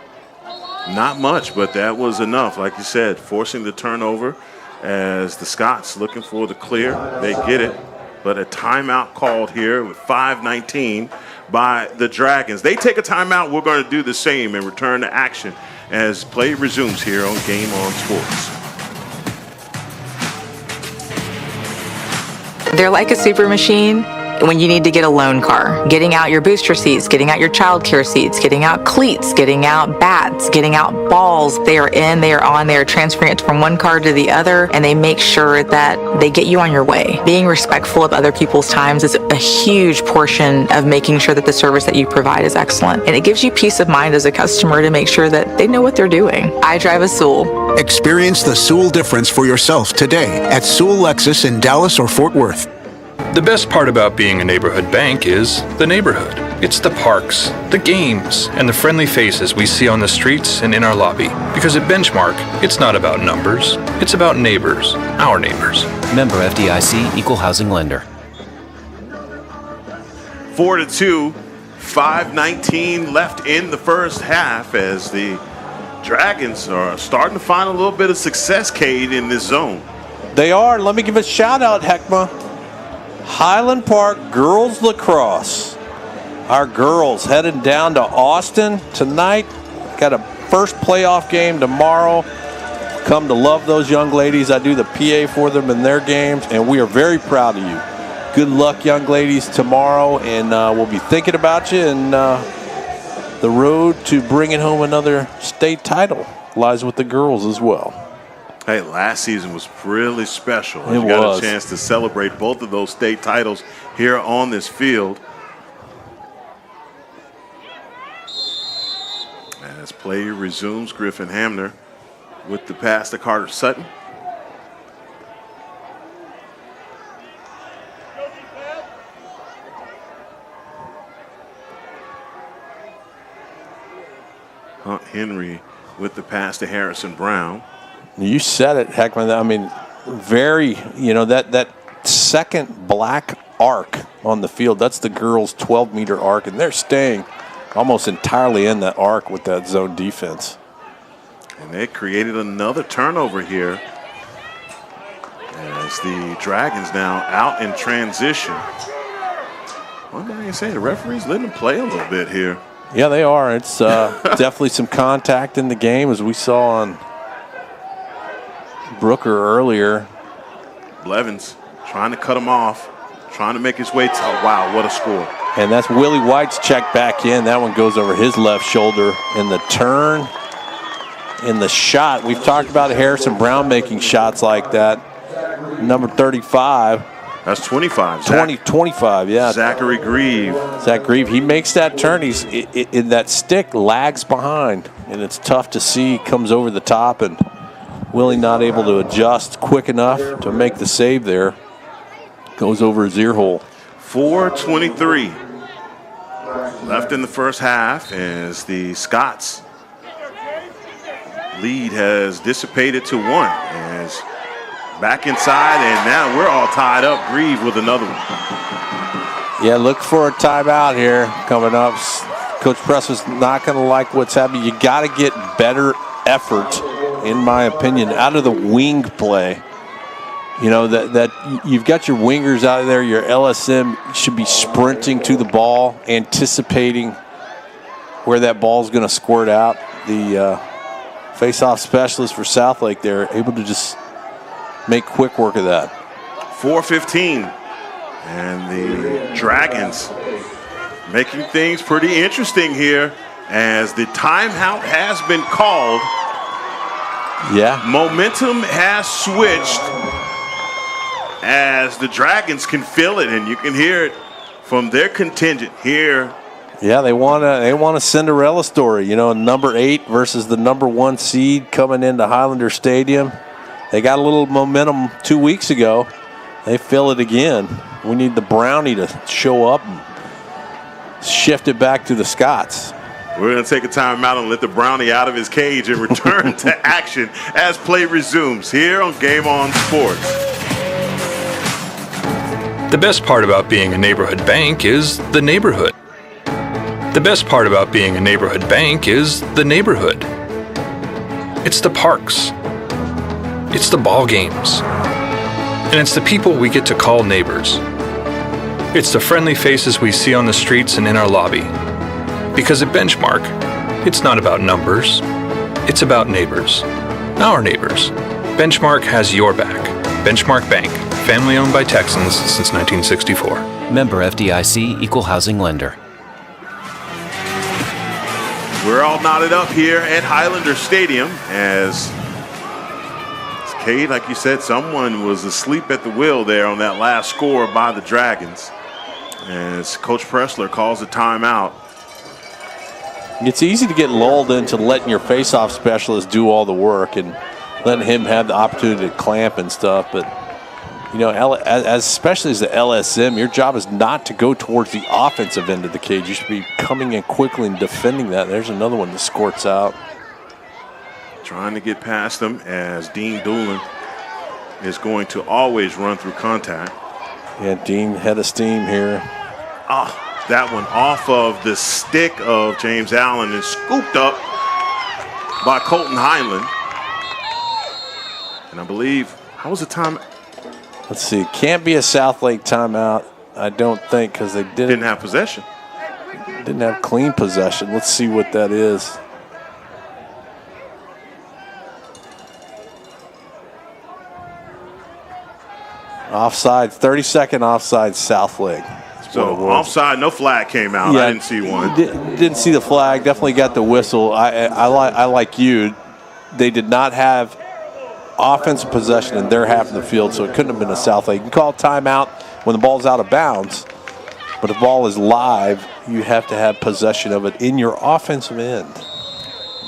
Not much, but that was enough. Like you said, forcing the turnover as the Scots looking for the clear. They get it, but a timeout called here with 5:19 by the Dragons. They take a timeout. We're going to do the same and return to action as play resumes here on Game On Sports. They're like a super machine when you need to get a loan car. Getting out your booster seats, getting out your child care seats, getting out cleats, getting out bats, getting out balls. They are in, they are on, they are transferring it from one car to the other, and they make sure that they get you on your way. Being respectful of other people's times is a huge portion of making sure that the service that you provide is excellent. And it gives you peace of mind as a customer to make sure that they know what they're doing. I drive a Sewell. Experience the Sewell difference for yourself today at Sewell Lexus in Dallas or Fort Worth. The best part about being a neighborhood bank is the neighborhood. It's the parks, the games, and the friendly faces we see on the streets and in our lobby. Because at Benchmark, it's not about numbers, it's about neighbors, our neighbors. Member FDIC, Equal Housing Lender. 4-2, 5:19 left in the first half as the Dragons are starting to find a little bit of success, Cade, in this zone. They are. Let me give a shout out, Heckma. Highland Park Girls Lacrosse. Our girls headed down to Austin tonight. Got a first playoff game tomorrow. Come to love those young ladies. I do the PA for them in their games, and we are very proud of you. Good luck, young ladies, tomorrow, and we'll be thinking about you. And the road to bringing home another state title lies with the girls as well. Hey, last season was really special. It You got was. a chance to celebrate both of those state titles here on this field. As play resumes, Griffin Hamner with the pass to Carter Sutton. Hunt Henry with the pass to Harrison Brown. You said it, Heckman. I mean, very, that second black arc on the field, that's the girls' 12-meter arc, and they're staying almost entirely in that arc with that zone defense. And they created another turnover here as the Dragons now out in transition. One thing I can say, the referee's letting them play a little bit here. Yeah, they are. It's definitely some contact in the game, as we saw on Brooker earlier. Blevins trying to cut him off, trying to make his way to, wow, what a score. And that's Willie White's check back in. That one goes over his left shoulder in the turn. in the shot. We've talked about Harrison Brown making shots like that. Number 35. That's 25. 25, yeah. Zachary Grieve. Zach Grieve, he makes that turn. He's in that stick lags behind, and it's tough to see. Comes over the top, and Willie not able to adjust quick enough to make the save there. Goes over his ear hole. 4:23 left in the first half as the Scots lead has dissipated to 1. As back inside, and now we're all tied up. Grieve with another one. Yeah, look for a timeout here coming up. Coach Press is not going to like what's happening. You got to get better effort, in my opinion, out of the wing play. You know, that you've got your wingers out of there. Your LSM should be sprinting to the ball, anticipating where that ball's going to squirt out. The face-off specialist for Southlake there, able to just make quick work of that. 4:15, and the Dragons making things pretty interesting here as the timeout has been called. Yeah. Momentum has switched as the Dragons can feel it, and you can hear it from their contingent here. Yeah, they want a Cinderella story. You know, number 8 versus the number 1 seed coming into Highlander Stadium. They got a little momentum 2 weeks ago. They feel it again. We need the Brownie to show up and shift it back to the Scots. We're going to take a timeout and let the Brownie out of his cage and return to action as play resumes here on Game On Sports. The best part about being a neighborhood bank is the neighborhood. The best part about being a neighborhood bank is the neighborhood. It's the parks. It's the ball games. And it's the people we get to call neighbors. It's the friendly faces we see on the streets and in our lobby. Because at Benchmark, it's not about numbers. It's about neighbors. Our neighbors. Benchmark has your back. Benchmark Bank. Family owned by Texans since 1964. Member FDIC, Equal Housing Lender. We're all knotted up here at Highlander Stadium as Cade, like you said, someone was asleep at the wheel there on that last score by the Dragons. As Coach Pressler calls a timeout. It's easy to get lulled into letting your face-off specialist do all the work and letting him have the opportunity to clamp and stuff, but you know, especially as the LSM, your job is not to go towards the offensive end of the cage. You should be coming in quickly and defending that. There's another one that squirts out. Trying to get past them as Dean Doolin is going to always run through contact. Yeah, Dean head of steam here. That one off of the stick of James Allen and scooped up by Colton Highland. And I believe, how was the time? Let's see. Can't be a Southlake timeout, I don't think, because they didn't have possession. Didn't have clean possession. Let's see what that is. Offside, 30-second offside, Southlake. So offside, no flag came out. Yeah, I didn't see one. Didn't see the flag. Definitely got the whistle. I like you. They did not have offensive possession in their half of the field, so it couldn't have been a Southlake. You can call timeout when the ball's out of bounds, but if the ball is live, you have to have possession of it in your offensive end.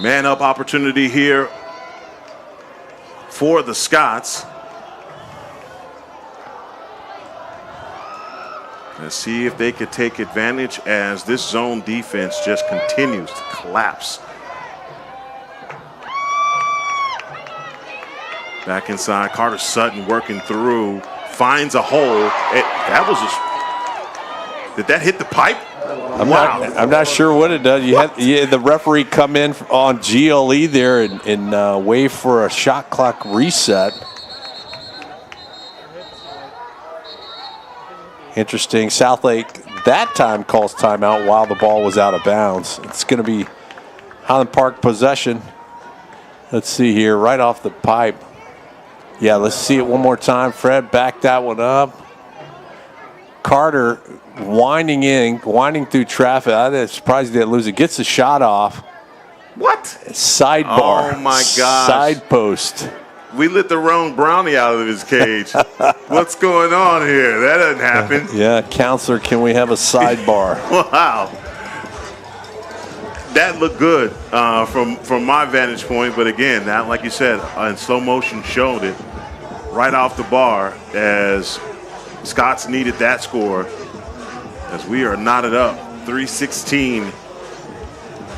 Man-up opportunity here for the Scots. Let's see if they could take advantage as this zone defense just continues to collapse. Back inside, Carter Sutton working through, finds a hole. Did that hit the pipe? I'm not sure what it does. You had the referee come in on GLE there and wave for a shot clock reset. Interesting. Southlake that time calls timeout while the ball was out of bounds. It's going to be Highland Park possession. Let's see here, right off the pipe. Yeah, let's see it one more time. Fred, back that one up. Carter winding through traffic. I'm surprised he didn't lose it. Gets the shot off. What? Sidebar. Oh, my gosh. Side post. We lit the wrong brownie out of his cage. What's going on here? That doesn't happen. Yeah, counselor, can we have a sidebar? Wow. That looked good from my vantage point, but again, that, like you said, in slow motion showed it right off the bar as Scots needed that score as we are knotted up 3-16.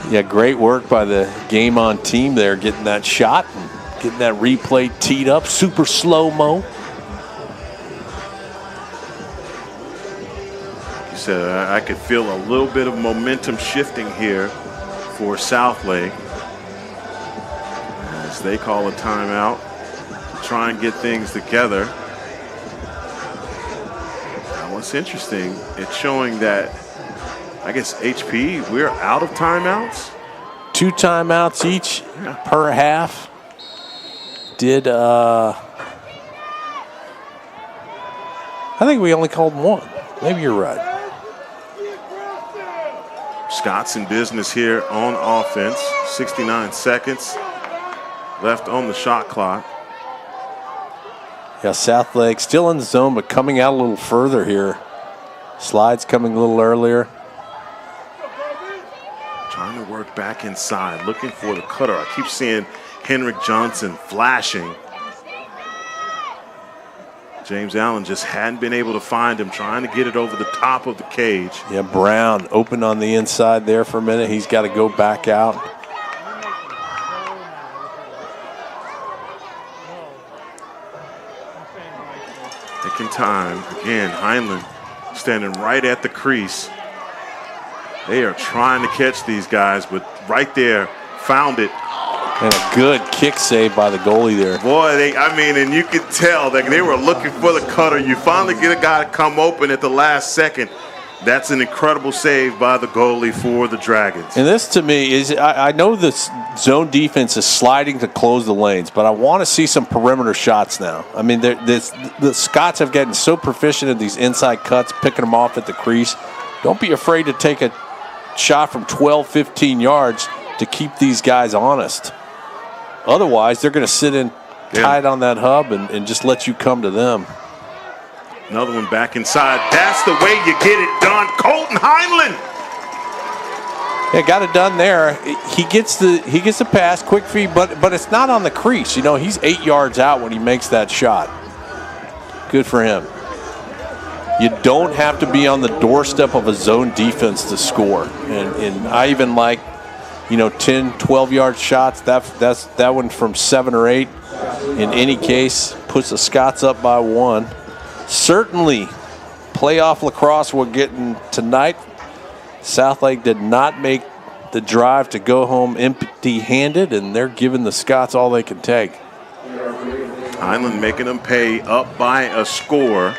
Yeah, great work by the game on team there, getting that shot and getting that replay teed up, super slow-mo. You said I could feel a little bit of momentum shifting here for Southlake as they call a timeout to try and get things together. Now, what's interesting, it's showing that, I guess, HP, we're out of timeouts. 2 timeouts each per half. Did I think we only called 1. Maybe you're right. Scott's in business here on offense. 69 seconds left on the shot clock. Yeah, Southlake still in the zone, but coming out a little further here. Slides coming a little earlier. Trying to work back inside, looking for the cutter. I keep seeing Henrik Johnson flashing. James Allen just hadn't been able to find him, trying to get it over the top of the cage. Yeah, Brown open on the inside there for a minute. He's got to go back out. Taking time. Again, Highland standing right at the crease. They are trying to catch these guys, but right there, found it. And a good kick save by the goalie there. Boy, and you could tell that they were looking for the cutter. You finally get a guy to come open at the last second. That's an incredible save by the goalie for the Dragons. And this, to me, is I know this zone defense is sliding to close the lanes, but I want to see some perimeter shots now. I mean, the Scots have gotten so proficient at these inside cuts, picking them off at the crease. Don't be afraid to take a shot from 12, 15 yards to keep these guys honest. Otherwise, they're going to sit in tight on that hub and just let you come to them. Another one back inside. That's the way you get it done. Colton Highland. Yeah, got it done there. He gets the pass, quick feed, but it's not on the crease. You know, he's 8 yards out when he makes that shot. Good for him. You don't have to be on the doorstep of a zone defense to score. And I even like, 10, 12-yard shots. That one from 7 or 8. In any case, puts the Scots up by 1. Certainly, playoff lacrosse we're getting tonight. Southlake did not make the drive to go home empty-handed, and they're giving the Scots all they can take. Highland making them pay up by a score.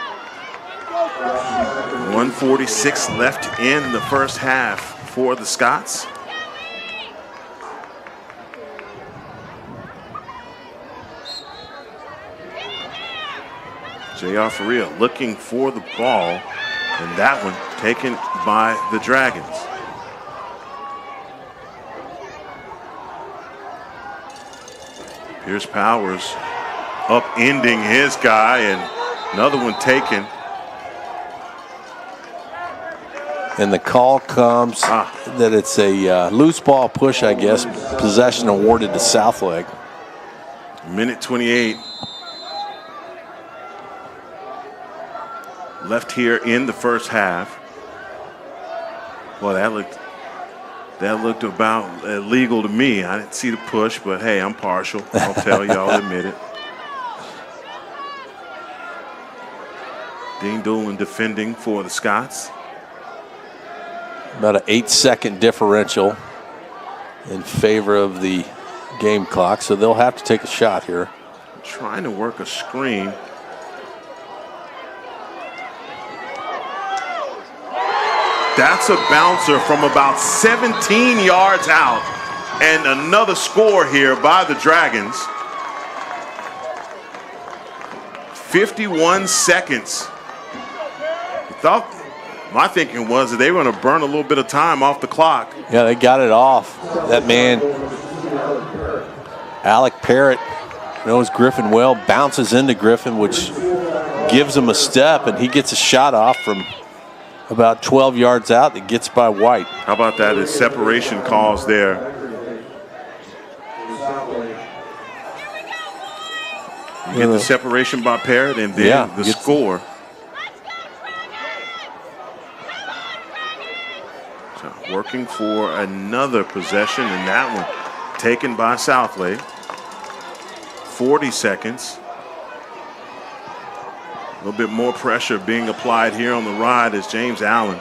1:46 left in the first half for the Scots. J.R. Faria looking for the ball, and that one taken by the Dragons. Pierce Powers upending his guy, and another one taken. And the call comes that it's a loose ball push, I guess. Possession awarded to Southlake. Minute 28 left here in the first half. Well, that looked about illegal to me. I didn't see the push, but hey, I'm partial. I'll tell you, I'll admit it. Dean Doolin defending for the Scots. About an 8-second differential in favor of the game clock, so they'll have to take a shot here. Trying to work a screen. That's a bouncer from about 17 yards out. And another score here by the Dragons. 51 seconds. My thinking was that they were going to burn a little bit of time off the clock. Yeah, they got it off. That man, Alec Parrott, knows Griffin well, bounces into Griffin, which gives him a step, and he gets a shot off from about 12 yards out that gets by White. How about that? His separation calls there. You get the separation by Parrott, and then the score. So working for another possession, and that one taken by Southlake. 40 seconds. A little bit more pressure being applied here on the ride as James Allen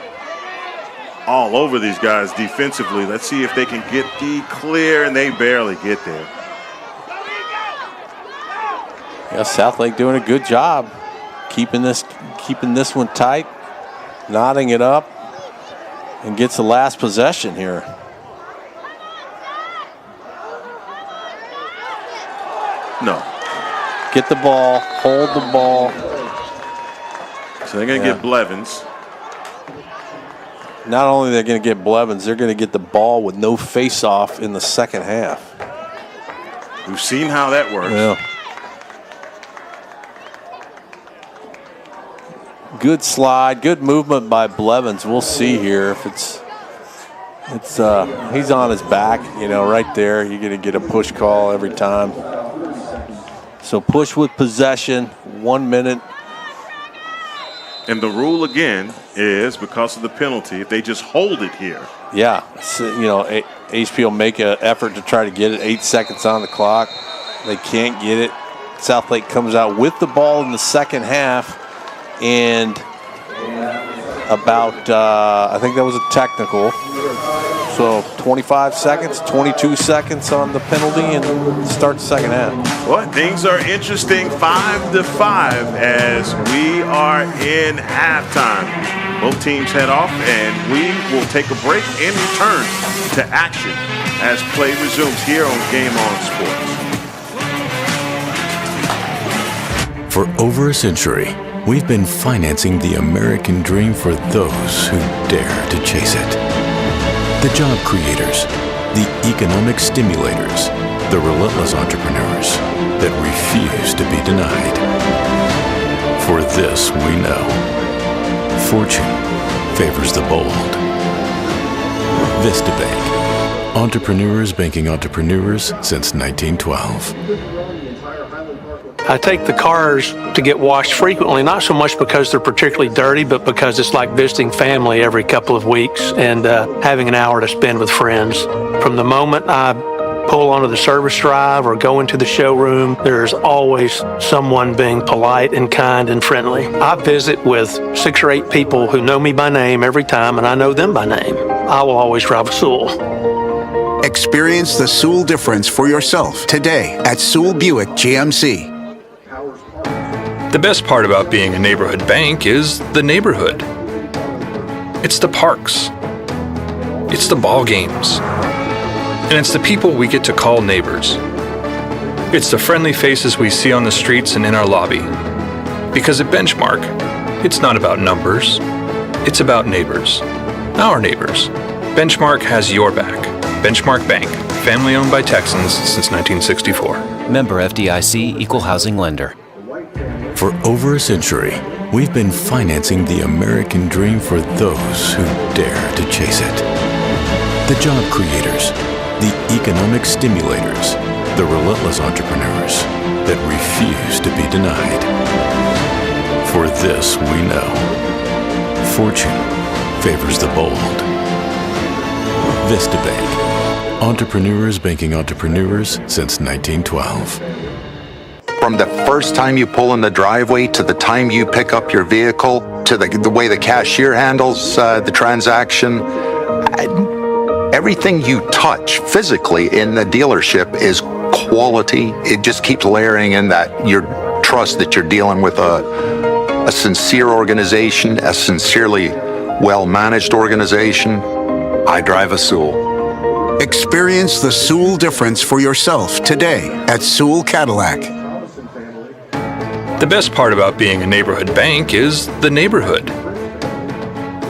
all over these guys defensively. Let's see if they can get the clear, and they barely get there. Yeah, Southlake doing a good job keeping this one tight, knotting it up, and gets the last possession here. No. Get the ball, hold the ball. So they're going to get Blevins. Not only are they going to get Blevins, they're going to get the ball with no face-off in the second half. We've seen how that works. Yeah. Good slide, good movement by Blevins. We'll see here if it's he's on his back, right there. You're going to get a push call every time. So push with possession, 1 minute. And the rule again is, because of the penalty, if they just hold it here. Yeah, so, HP will make an effort to try to get it. 8 seconds on the clock. They can't get it. Southlake comes out with the ball in the second half, and about, I think that was a technical. So 25 seconds, 22 seconds on the penalty, and start the second half. Well, things are interesting, 5-5 as we are in halftime. Both teams head off, and we will take a break and return to action as play resumes here on Game On Sports. For over a century, we've been financing the American dream for those who dare to chase it. The job creators, the economic stimulators, the relentless entrepreneurs that refuse to be denied. For this we know, fortune favors the bold. Vista Bank, entrepreneurs banking entrepreneurs since 1912. I take the cars to get washed frequently, not so much because they're particularly dirty, but because it's like visiting family every couple of weeks and having an hour to spend with friends. From the moment I pull onto the service drive or go into the showroom, there's always someone being polite and kind and friendly. I visit with 6 or 8 people who know me by name every time, and I know them by name. I will always drive a Sewell. Experience the Sewell difference for yourself today at Sewell Buick GMC. The best part about being a neighborhood bank is the neighborhood. It's the parks. It's the ball games. And it's the people we get to call neighbors. It's the friendly faces we see on the streets and in our lobby. Because at Benchmark, it's not about numbers. It's about neighbors. Our neighbors. Benchmark has your back. Benchmark Bank, family owned by Texans since 1964. Member FDIC, Equal Housing Lender. For over a century, we've been financing the American dream for those who dare to chase it. The job creators, the economic stimulators, the relentless entrepreneurs that refuse to be denied. For this we know, fortune favors the bold. Vista Bank, entrepreneurs banking entrepreneurs since 1912. From the first time you pull in the driveway to the time you pick up your vehicle to the way the cashier handles the transaction, everything you touch physically in the dealership is quality. It just keeps layering in that your trust that you're dealing with a sincere organization, a sincerely well-managed organization. I drive a Sewell. Experience the Sewell difference for yourself today at Sewell Cadillac. The best part about being a neighborhood bank is the neighborhood.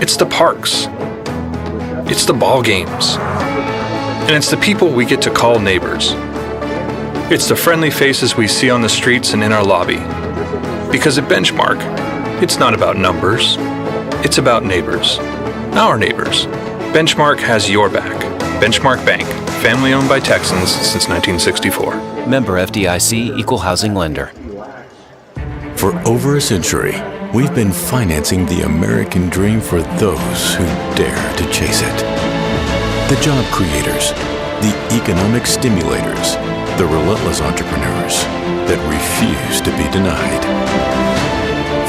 It's the parks. It's the ball games. And it's the people we get to call neighbors. It's the friendly faces we see on the streets and in our lobby. Because at Benchmark, it's not about numbers. It's about neighbors. Our neighbors. Benchmark has your back. Benchmark Bank, family owned by Texans since 1964. Member FDIC, Equal Housing Lender. For over a century, we've been financing the American dream for those who dare to chase it. The job creators, the economic stimulators, the relentless entrepreneurs that refuse to be denied.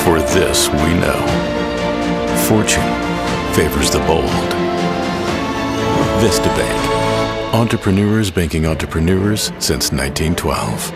For this we know, fortune favors the bold. Vista Bank, entrepreneurs banking entrepreneurs since 1912.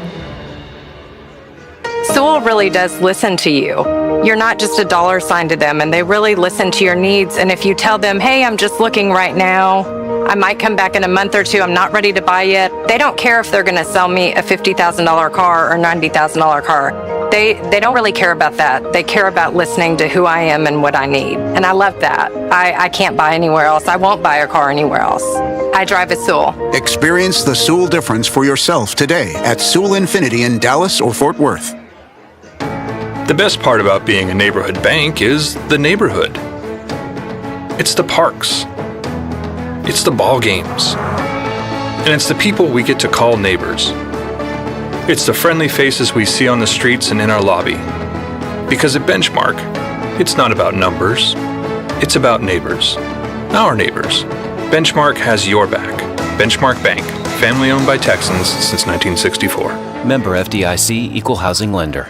Sewell really does listen to you. You're not just a dollar sign to them, and they really listen to your needs. And if you tell them, hey, I'm just looking right now, I might come back in a month or two, I'm not ready to buy yet, they don't care if they're going to sell me a $50,000 car or $90,000 car. They don't really care about that. They care about listening to who I am and what I need. And I love that. I can't buy anywhere else. I won't buy a car anywhere else. I drive a Sewell. Experience the Sewell difference for yourself today at Sewell Infinity in Dallas or Fort Worth. The best part about being a neighborhood bank is the neighborhood. It's the parks. It's the ball games. And it's the people we get to call neighbors. It's the friendly faces we see on the streets and in our lobby. Because at Benchmark, it's not about numbers. It's about neighbors. Our neighbors. Benchmark has your back. Benchmark Bank, family owned by Texans since 1964. Member FDIC, Equal Housing Lender.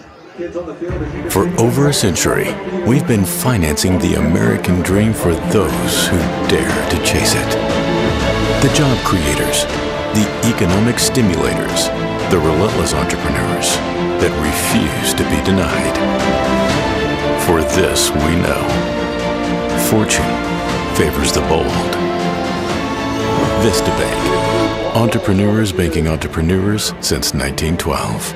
For over a century, we've been financing the American dream for those who dare to chase it. The job creators, the economic stimulators, the relentless entrepreneurs that refuse to be denied. For this we know, fortune favors the bold. Vista Bank, entrepreneurs banking entrepreneurs since 1912.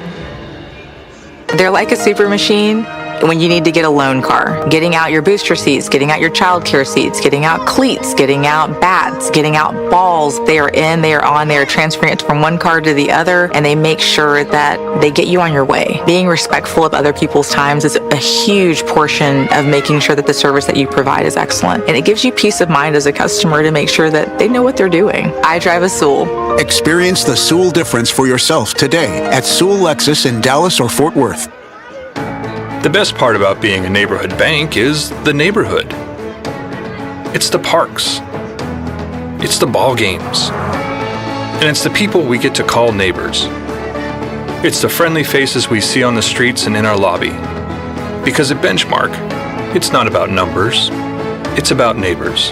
They're like a super machine when you need to get a loan car. Getting out your booster seats, getting out your child care seats, getting out cleats, getting out bats, getting out balls. They are in, they are on, they are transferring it from one car to the other, and they make sure that they get you on your way. Being respectful of other people's times is a huge portion of making sure that the service that you provide is excellent. And it gives you peace of mind as a customer to make sure that they know what they're doing. I drive a Sewell. Experience the Sewell difference for yourself today at Sewell Lexus in Dallas or Fort Worth. The best part about being a neighborhood bank is the neighborhood. It's the parks. It's the ball games. And it's the people we get to call neighbors. It's the friendly faces we see on the streets and in our lobby. Because at Benchmark, it's not about numbers. It's about neighbors.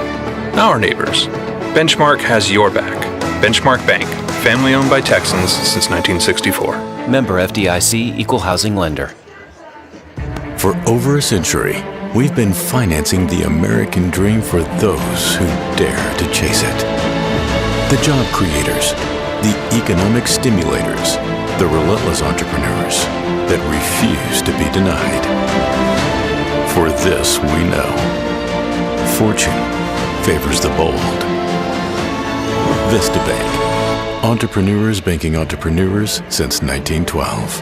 Our neighbors. Benchmark has your back. Benchmark Bank, family owned by Texans since 1964. Member FDIC, Equal Housing Lender. For over a century, we've been financing the American dream for those who dare to chase it. The job creators, the economic stimulators, the relentless entrepreneurs that refuse to be denied. For this we know, fortune favors the bold. Vista Bank, entrepreneurs banking entrepreneurs since 1912.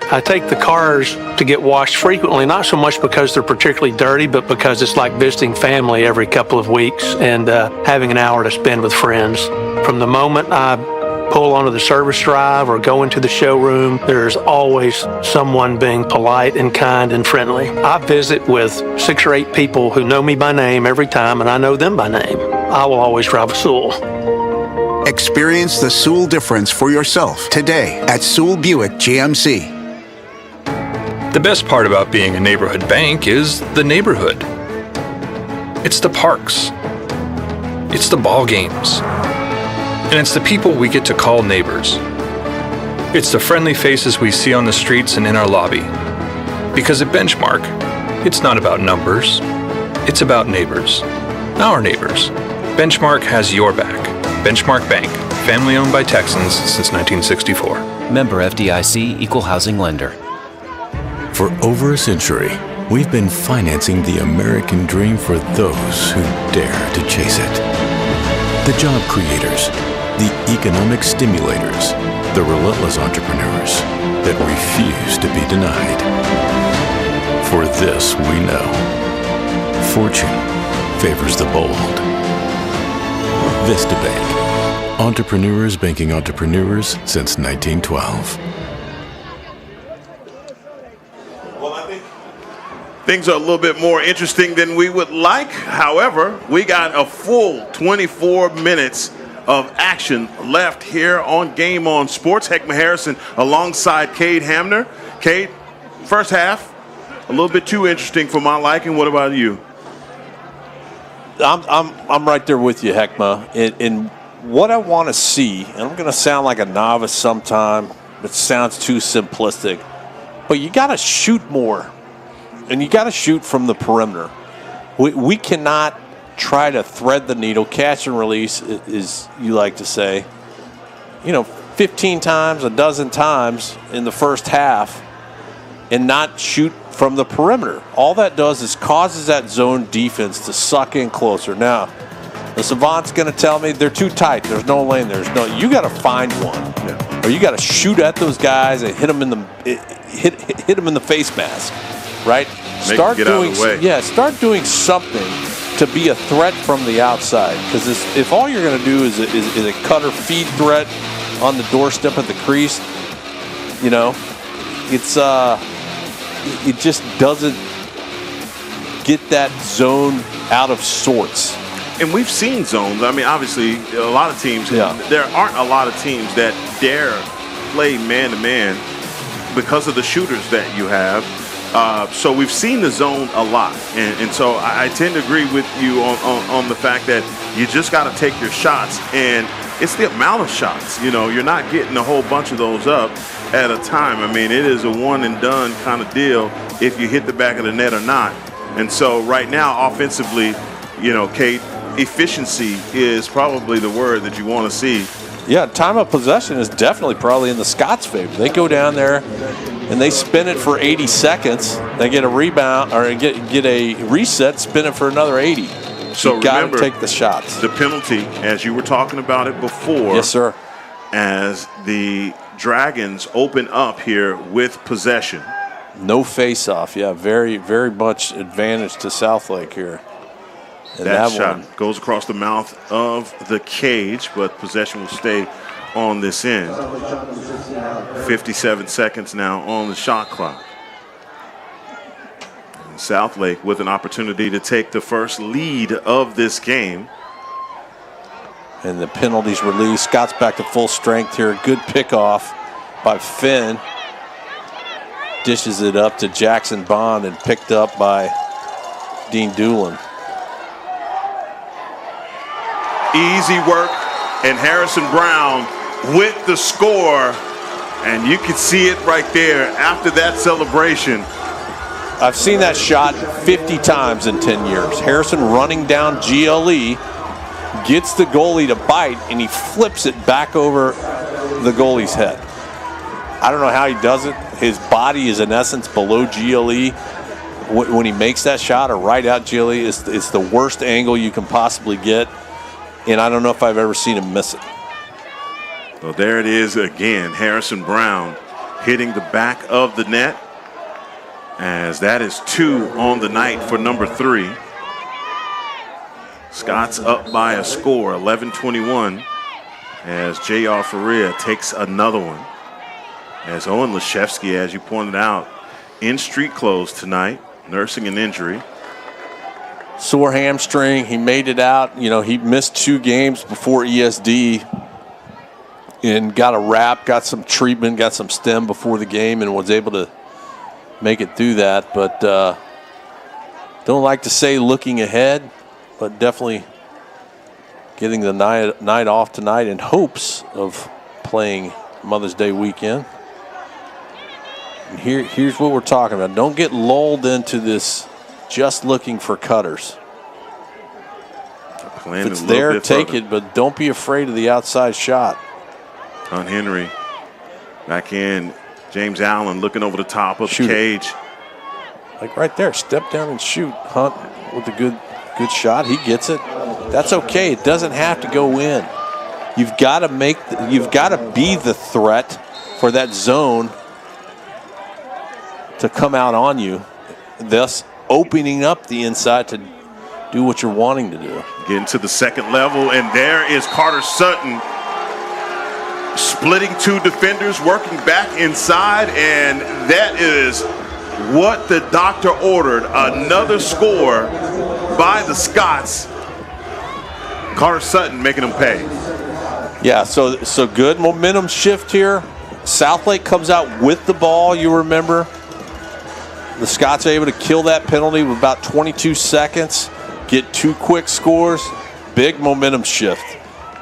I take the cars to get washed frequently, not so much because they're particularly dirty, but because it's like visiting family every couple of weeks and having an hour to spend with friends. From the moment I pull onto the service drive or go into the showroom, there's always someone being polite and kind and friendly. I visit with 6 or 8 people who know me by name every time, and I know them by name. I will always drive a Sewell. Experience the Sewell difference for yourself today at Sewell Buick GMC. The best part about being a neighborhood bank is the neighborhood. It's the parks. It's the ball games. And it's the people we get to call neighbors. It's the friendly faces we see on the streets and in our lobby. Because at Benchmark, it's not about numbers. It's about neighbors. Our neighbors. Benchmark has your back. Benchmark Bank, family owned by Texans since 1964. Member FDIC, Equal Housing Lender. For over a century, we've been financing the American dream for those who dare to chase it. The job creators, the economic stimulators, the relentless entrepreneurs that refuse to be denied. For this we know, fortune favors the bold. Vista Bank, entrepreneurs banking entrepreneurs since 1912. Well, I think things are a little bit more interesting than we would like. However, we got a full 24 minutes of action left here on Game On Sports. Heckma Harrison alongside Cade Hamner. Cade, first half, a little bit too interesting for my liking. What about you? I'm right there with you, Heckma. In what I want to see, and I'm going to sound like a novice sometime, it sounds too simplistic, but you got to shoot more, and you got to shoot from the perimeter. We cannot try to thread the needle, catch and release, as you like to say, 15 times, a dozen times in the first half, and not shoot from the perimeter. All that does is causes that zone defense to suck in closer. Now, the savant's going to tell me they're too tight. There's no lane. You got to find one, or you got to shoot at those guys and hit them in the face mask, right? Start doing something to be a threat from the outside. Because if all you're going to do is a cutter feed threat on the doorstep of the crease, it just doesn't get that zone out of sorts. And we've seen zones. I mean, obviously, a lot of teams, there aren't a lot of teams that dare play man-to-man because of the shooters that you have. So we've seen the zone a lot. And so I tend to agree with you on the fact that you just got to take your shots. And it's the amount of shots. You're not getting a whole bunch of those up at a time. I mean, it is a one-and-done kind of deal if you hit the back of the net or not. And so right now, offensively, Kate, efficiency is probably the word that you want to see. Yeah, time of possession is definitely probably in the Scots' favor. They go down there and they spin it for 80 seconds. They get a rebound or get a reset, spin it for another 80. So you got to take the shots. The penalty, as you were talking about it before. Yes, sir. As the Dragons open up here with possession. No face-off. Yeah, very, very much advantage to Southlake here. And that shot goes across the mouth of the cage, but possession will stay on this end. 57 seconds now on the shot clock. And Southlake with an opportunity to take the first lead of this game. And the penalties released. Scott's back to full strength here. Good pickoff by Finn. Dishes it up to Jackson Bond and picked up by Dean Doolin. Easy work, and Harrison Brown with the score. And you can see it right there after that celebration. I've seen that shot 50 times in 10 years. Harrison running down GLE, gets the goalie to bite, and he flips it back over the goalie's head. I don't know how he does it. His body is in essence below GLE when he makes that shot, or right out GLE. It's the worst angle you can possibly get, and I don't know if I've ever seen him miss it. Well, there it is again. Harrison Brown hitting the back of the net, as that is 2 on the night for number 3. Scott's up by a score, 11-21, as J.R. Faria takes another one. As Owen Leshevsky, as you pointed out, in street clothes tonight, nursing an injury. Sore hamstring. He made it out. He missed 2 games before ESD and got a wrap, got some treatment, got some stem before the game, and was able to make it through that. But don't like to say looking ahead, but definitely getting the night off tonight in hopes of playing Mother's Day weekend. And here's what we're talking about. Don't get lulled into this just looking for cutters. If it's there, take it, but don't be afraid of the outside shot. Hunt Henry back in. James Allen looking over the top of the cage. Like right there, step down and shoot. Hunt with a good shot. He gets it. That's okay. It doesn't have to go in. You've got to be the threat for that zone to come out on you, thus opening up the inside to do what you're wanting to do. Getting to the second level, and there is Carter Sutton splitting two defenders, working back inside, and that is what the doctor ordered. Another score by the Scots. Carter Sutton making them pay. Yeah, so good momentum shift here. Southlake comes out with the ball, you remember. The Scots are able to kill that penalty with about 22 seconds, get 2 quick scores, big momentum shift.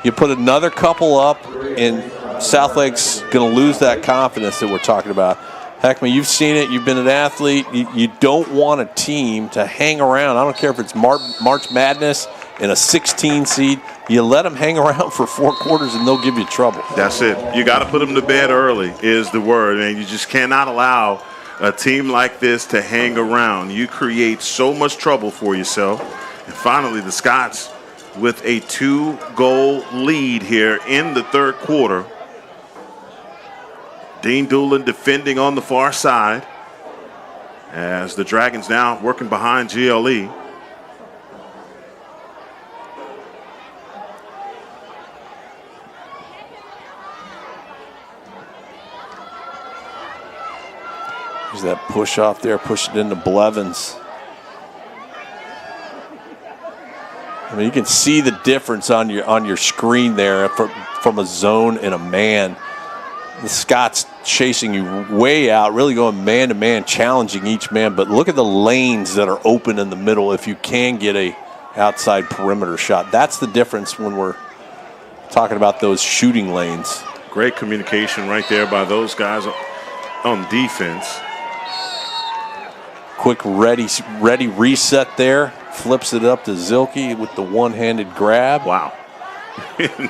You put another couple up, and Southlake's going to lose that confidence that we're talking about. Heckman, you've seen it. You've been an athlete. You don't want a team to hang around. I don't care if it's March Madness and a 16 seed. You let them hang around for 4 quarters, and they'll give you trouble. That's it. You got to put them to bed early is the word, and you just cannot allow a team like this to hang around. You create so much trouble for yourself. And finally, the Scots with a 2-goal lead here in the third quarter. Dean Doolin defending on the far side as the Dragons now working behind GLE. There's that push off there, push it into Blevins. I mean, you can see the difference on your screen there from a zone and a man. The Scots chasing you way out, really going man-to-man, challenging each man. But look at the lanes that are open in the middle if you can get a outside perimeter shot. That's the difference when we're talking about those shooting lanes. Great communication right there by those guys on defense. Quick ready reset there. Flips it up to Zilke with the one-handed grab. Wow.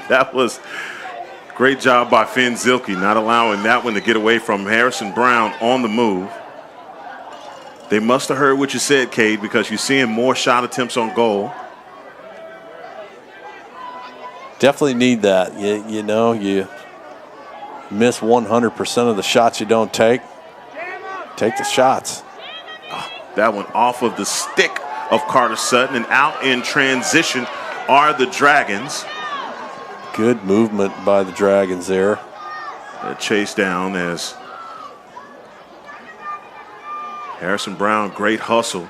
That was great job by Finn Zilke, not allowing that one to get away from Harrison Brown on the move. They must have heard what you said, Cade, because you're seeing more shot attempts on goal. Definitely need that. You know, you miss 100% of the shots you don't take. Take the shots. That one off of the stick of Carter Sutton, and out in transition are the Dragons. Good movement by the Dragons there. A chase down as Harrison Brown, great hustle.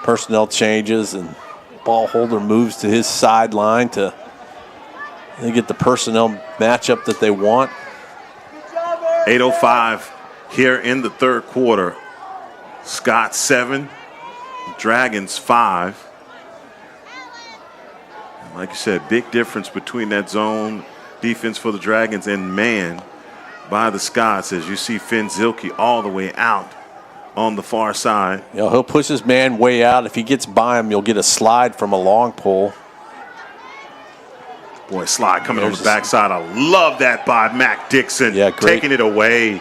Personnel changes, and ball holder moves to his sideline to get the personnel matchup that they want. 8:05 here in the third quarter. Scots 7, Dragons 5. Like you said, big difference between that zone defense for the Dragons and man by the Scots as you see Finn Zilke all the way out on the far side. You know, he'll push his man way out. If he gets by him, you'll get a slide from a long pull. Boy, slide coming on the backside. I love that by Mac Dixon. Yeah, great. Taking it away.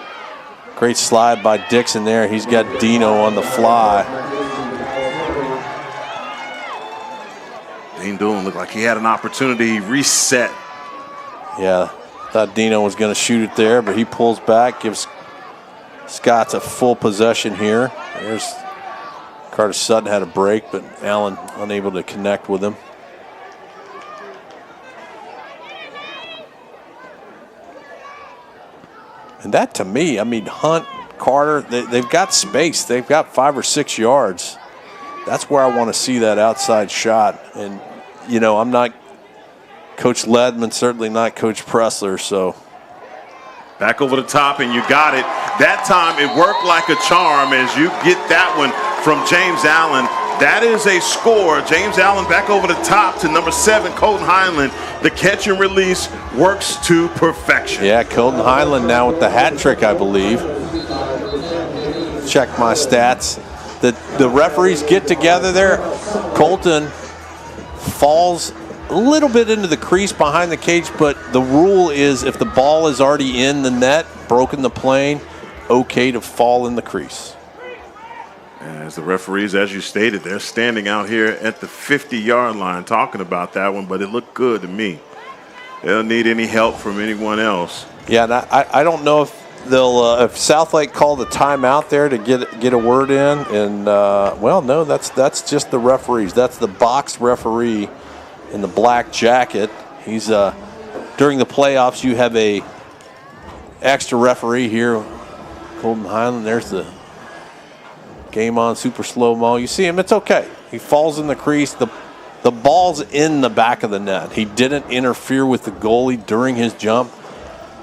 Great slide by Dixon there. He's got Dino on the fly. Dean Doolin looked like he had an opportunity. Reset. Yeah, thought Dino was going to shoot it there, but he pulls back, gives Scots a full possession here. There's Carter Sutton had a break, but Allen unable to connect with him. And that, to me, I mean, Hunt, Carter, they've got space. They've got 5 or 6 yards. That's where I want to see that outside shot. And, you know, I'm not Coach Ledman, certainly not Coach Pressler, so. Back over the top, and you got it. That time it worked like a charm as you get that one from James Allen. That is a score. James Allen back over the top to number 7, Colton Highland. The catch and release works to perfection. Yeah, Colton Highland now with the hat trick, I believe. Check my stats. The referees get together there. Colton falls a a little bit into the crease behind the cage, but the rule is if the ball is already in the net, broken the plane, okay to fall in the crease. As the referees, as you stated, they're standing out here at the 50-yard line talking about that one, but it looked good to me. They don't need any help from anyone else. Yeah, and I don't know if they'll if Southlake called a timeout there to get a word in, and well, no, that's just the referees. That's the box referee in the black jacket. He's during the playoffs. You have a extra referee here, Colton Highland. There's the game on super slow-mo. You see him, it's okay. He falls in the crease. The ball's in the back of the net. He didn't interfere with the goalie during his jump.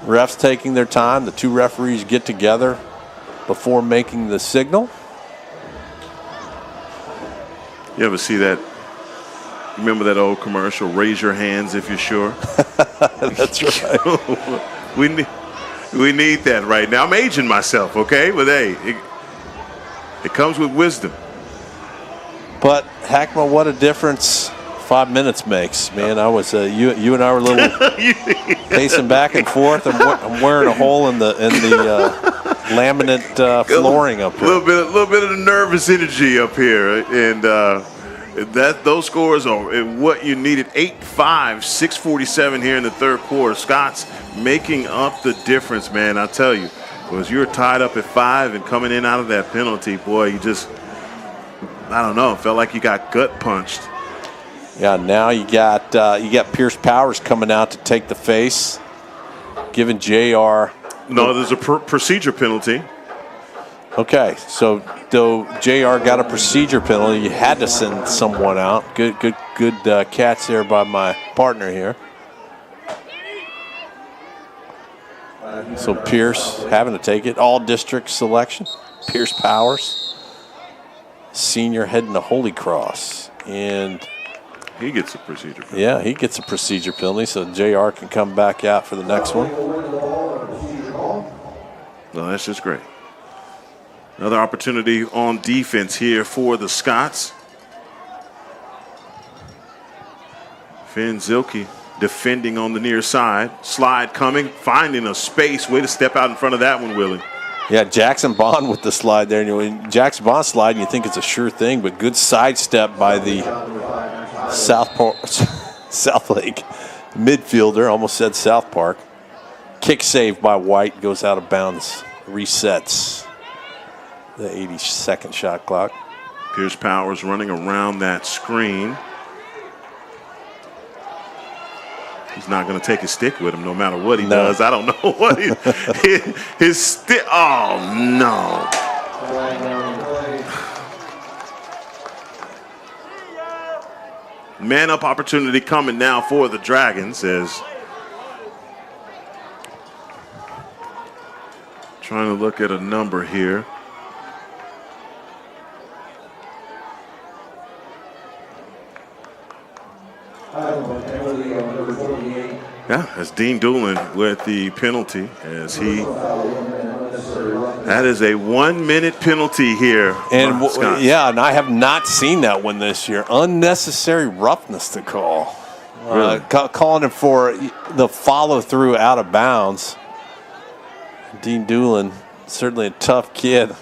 Refs taking their time. The two referees get together before making the signal. You ever see that? Remember that old commercial, raise your hands if you're sure? That's right. we need that right now. I'm aging myself, okay? But hey, it comes with wisdom. But Hackma, what a difference 5 minutes makes, man. I was you and I were a little pacing back and forth. I'm wearing a hole in the laminate flooring up here. A little bit of the nervous energy up here, and those scores are what you needed. 8-5, 6:47 here in the third quarter. Scott's making up the difference, man. I tell you, because you're tied up at 5 and coming in out of that penalty, boy, you just, I don't know, felt like you got gut punched. Yeah, now you got Pierce Powers coming out to take the face, giving JR. No, there's a procedure penalty. Okay, so though JR got a procedure penalty, you had to send someone out. Good catch there by my partner here. So Pierce having to take it. All district selection. Pierce Powers, senior, heading to Holy Cross, and he gets a procedure penalty. Yeah, he gets a procedure penalty, so JR can come back out for the next one. No, that's just great. Another opportunity on defense here for the Scots. Finn Zilke defending on the near side. Slide coming, finding a space. Way to step out in front of that one, Willie. Yeah, Jackson Bond with the slide there. And Jackson Bond slide, you think it's a sure thing, but good sidestep by the Southlake midfielder. Almost said South Park. Kick save by White, goes out of bounds, resets the 82nd shot clock. Pierce Powers running around that screen. He's not going to take his stick with him no matter what he does. I don't know what his stick. Oh, no. Man up opportunity coming now for the Dragons as trying to look at a number here. Yeah, as Dean Doolin with the penalty, as that is a 1 minute penalty here. And and I have not seen that one this year. Unnecessary roughness to call. Really? Calling him for the follow through out of bounds. Dean Doolin, certainly a tough kid.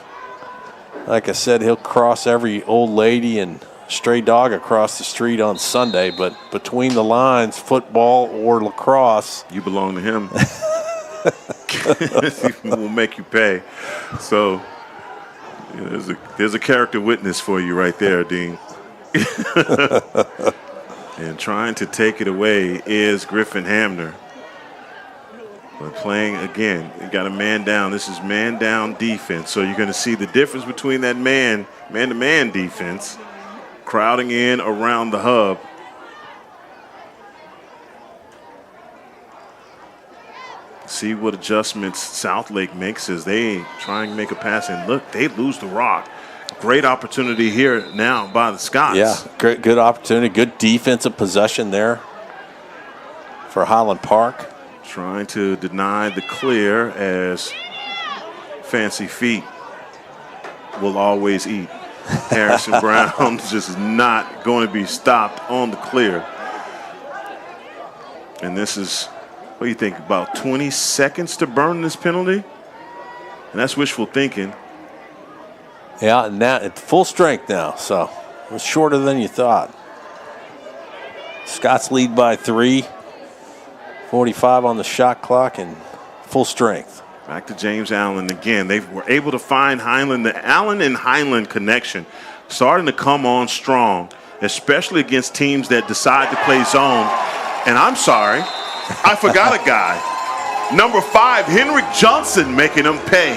Like I said, he'll cross every old lady and stray dog across the street on Sunday, but between the lines, football or lacrosse, you belong to him. We'll make you pay. So there's a character witness for you right there, Dean. And trying to take it away is Griffin Hamner. But playing again, you got a man down. This is man down defense. So you're going to see the difference between that man-to-man defense, crowding in around the hub. See what adjustments Southlake makes as they try and make a pass. And look, they lose the rock. Great opportunity here now by the Scots. Yeah, good opportunity. Good defensive possession there for Highland Park. Trying to deny the clear as Fancy Feet will always eat. Harrison Brown just not going to be stopped on the clear. And this is, what do you think, about 20 seconds to burn this penalty? And that's wishful thinking. Yeah, and now at full strength now, so it was shorter than you thought. Scots lead by 3. 45 on the shot clock and full strength. Back to James Allen again. They were able to find Highland. The Allen and Highland connection starting to come on strong, especially against teams that decide to play zone. And I'm sorry, I forgot a guy. Number 5, Henrik Johnson, making them pay.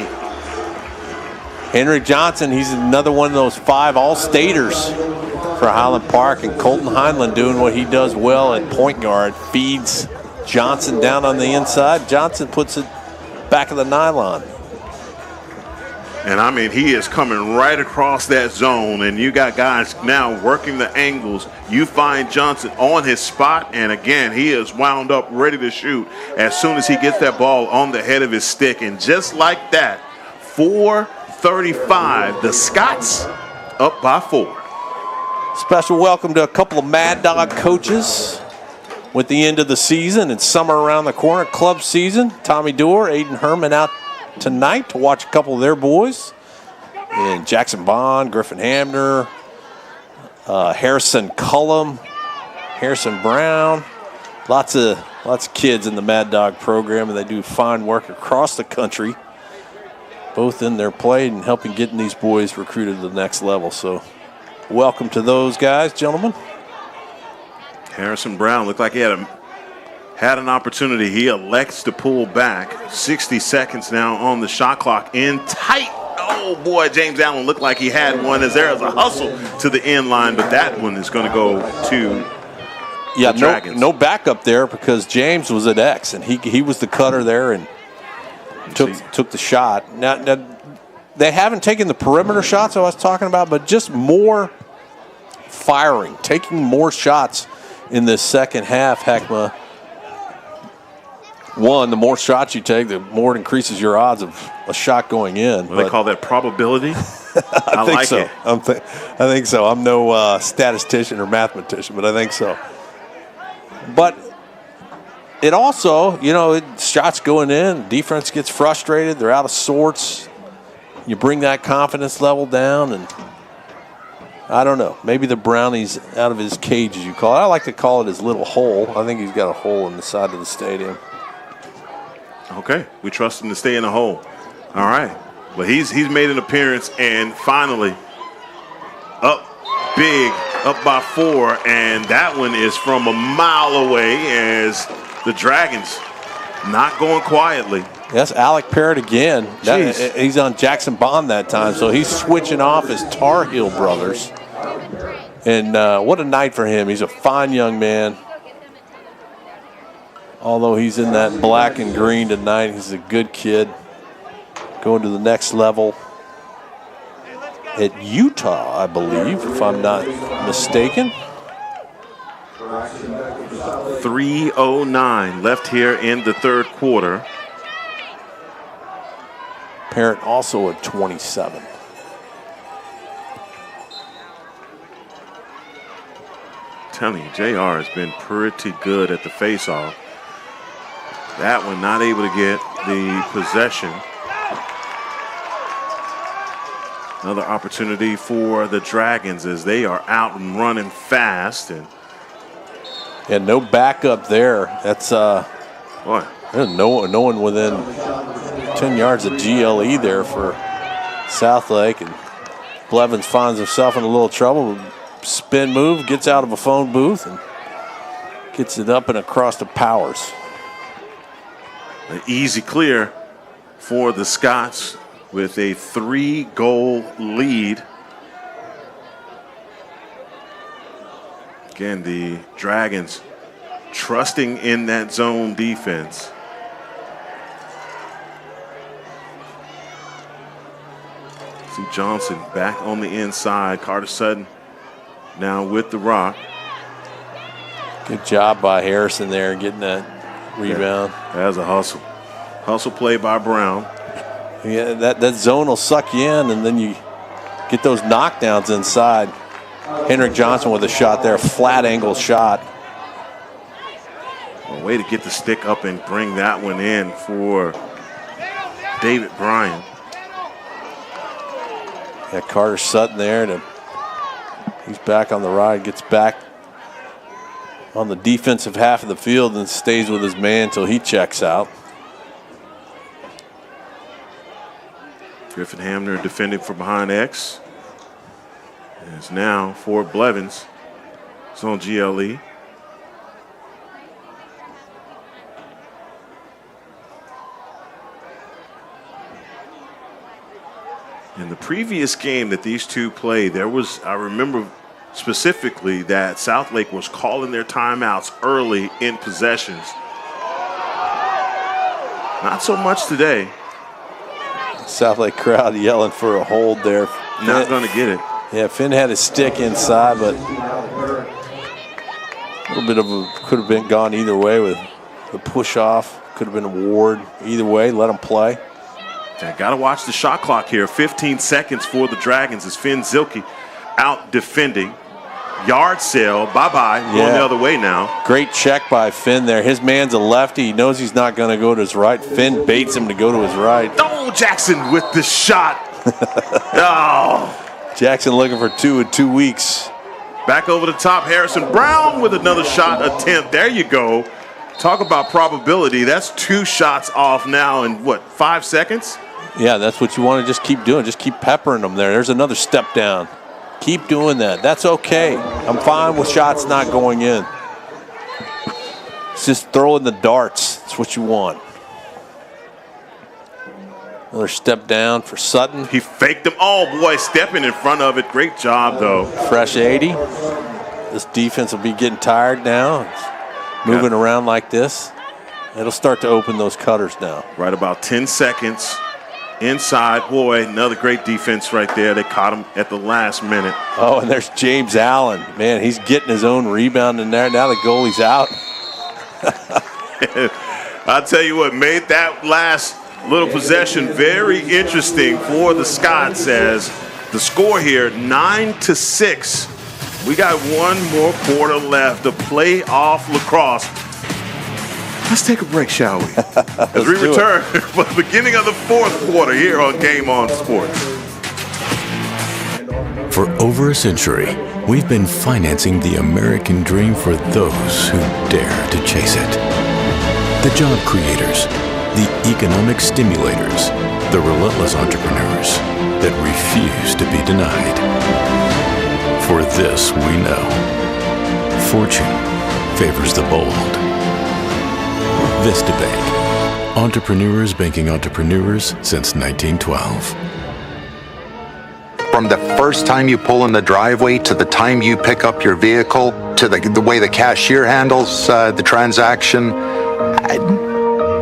Henrik Johnson, he's another one of those 5 all-staters for Highland Park, and Colton Highland doing what he does well at point guard, feeds Johnson down on the inside. Johnson puts it back of the nylon. And I mean, he is coming right across that zone, and you got guys now working the angles. You find Johnson on his spot, and again, he is wound up, ready to shoot as soon as he gets that ball on the head of his stick. And just like that, 4:35, the Scots up by 4. Special welcome to a couple of Mad Dog coaches with the end of the season and summer around the corner, club season. Tommy Doerr, Aiden Herman out tonight to watch a couple of their boys. And Jackson Bond, Griffin Hamner, Harrison Cullum, Harrison Brown. Lots of kids in the Mad Dog program, and they do fine work across the country, both in their play and helping getting these boys recruited to the next level. So welcome to those guys, gentlemen. Harrison Brown looked like he had an opportunity. He elects to pull back. 60 seconds now on the shot clock. In tight. Oh, boy, James Allen looked like he had one as there is a hustle to the end line, but that one is going to go to the Dragons. No backup there because James was at X, and he was the cutter there and took the shot. Now, they haven't taken the perimeter shots I was talking about, but just more firing, taking more shots in this second half, Heckma. One, the more shots you take, the more it increases your odds of a shot going in. Well, they call that probability. I think like so. it. I think so. I'm no statistician or mathematician, but I think so. But it also, shots going in, defense gets frustrated, they're out of sorts. You bring that confidence level down, and I don't know. Maybe the Brownie's out of his cage, as you call it. I like to call it his little hole. I think he's got a hole in the side of the stadium. Okay, we trust him to stay in the hole. All right, but he's made an appearance, and finally up big, up by 4, and that one is from a mile away as the Dragons not going quietly. Yes, Alec Parrott again. He's on Jackson Bond that time, so he's switching off his Tar Heel brothers. And what a night for him. He's a fine young man. Although he's in that black and green tonight, he's a good kid. Going to the next level at Utah, I believe, if I'm not mistaken. 3:09 left here in the third quarter. Parrott also at 27. Telling you, JR has been pretty good at the face-off. That one not able to get the possession. Another opportunity for the Dragons as they are out and running fast. And no backup there. That's boy. There's no one within 10 yards of GLE there for Southlake. And Blevins finds himself in a little trouble. Spin move, gets out of a phone booth and gets it up and across to Powers. An easy clear for the Scots with a 3-goal lead. Again, the Dragons trusting in that zone defense. See Johnson back on the inside. Carter Sutton now with the rock. Good job by Harrison there getting that rebound. That was a hustle. Hustle play by Brown. Yeah, that zone will suck you in, and then you get those knockdowns inside. Henrik Johnson with a shot there, flat angle shot. Way to get the stick up and bring that one in for David Bryan. Yeah, Carter Sutton there. He's back on the ride, gets back on the defensive half of the field and stays with his man until he checks out. Griffin Hamner defending from behind X. It's now Ford Blevins. It's on GLE. In the previous game that these two played, I remember specifically that Southlake was calling their timeouts early in possessions. Not so much today. South Lake crowd yelling for a hold there. Not going to get it. Yeah, Finn had his stick inside, but a little bit of could have been gone either way with the push off. Could have been a ward either way. Let him play. Got to watch the shot clock here. 15 seconds for the Dragons as Finn Zilke out defending. Yard sale, bye-bye, going the other way now. Great check by Finn there. His man's a lefty. He knows he's not going to go to his right. Finn baits him to go to his right. Oh, Jackson with the shot. Oh. Jackson looking for 2 in 2 weeks. Back over the top, Harrison Brown with another shot attempt. There you go. Talk about probability. That's 2 shots off now in, 5 seconds? Yeah, that's what you want to just keep doing. Just keep peppering them there. There's another step down. Keep doing that. That's okay. I'm fine with shots not going in. It's just throwing the darts. That's what you want. Another step down for Sutton. He faked him. Oh, boy, stepping in front of it. Great job, though. Fresh 80. This defense will be getting tired now. It's moving around like this. It'll start to open those cutters now. Right about 10 seconds. Inside, boy, another great defense right there. They caught him at the last minute. Oh, and there's James Allen. Man, he's getting his own rebound in there. Now the goalie's out. I'll tell you what, made that last little possession very interesting for the Scots as the score here, 9-6. We got one more quarter left to play off Lacrosse. Let's take a break, shall we? As we return for the beginning of the 4th quarter here on Game On Sports. For over a century, we've been financing the American dream for those who dare to chase it. The job creators, the economic stimulators, the relentless entrepreneurs that refuse to be denied. For this we know, fortune favors the bold. Vista Bank. Entrepreneurs banking entrepreneurs since 1912. From the first time you pull in the driveway to the time you pick up your vehicle to the way the cashier handles the transaction,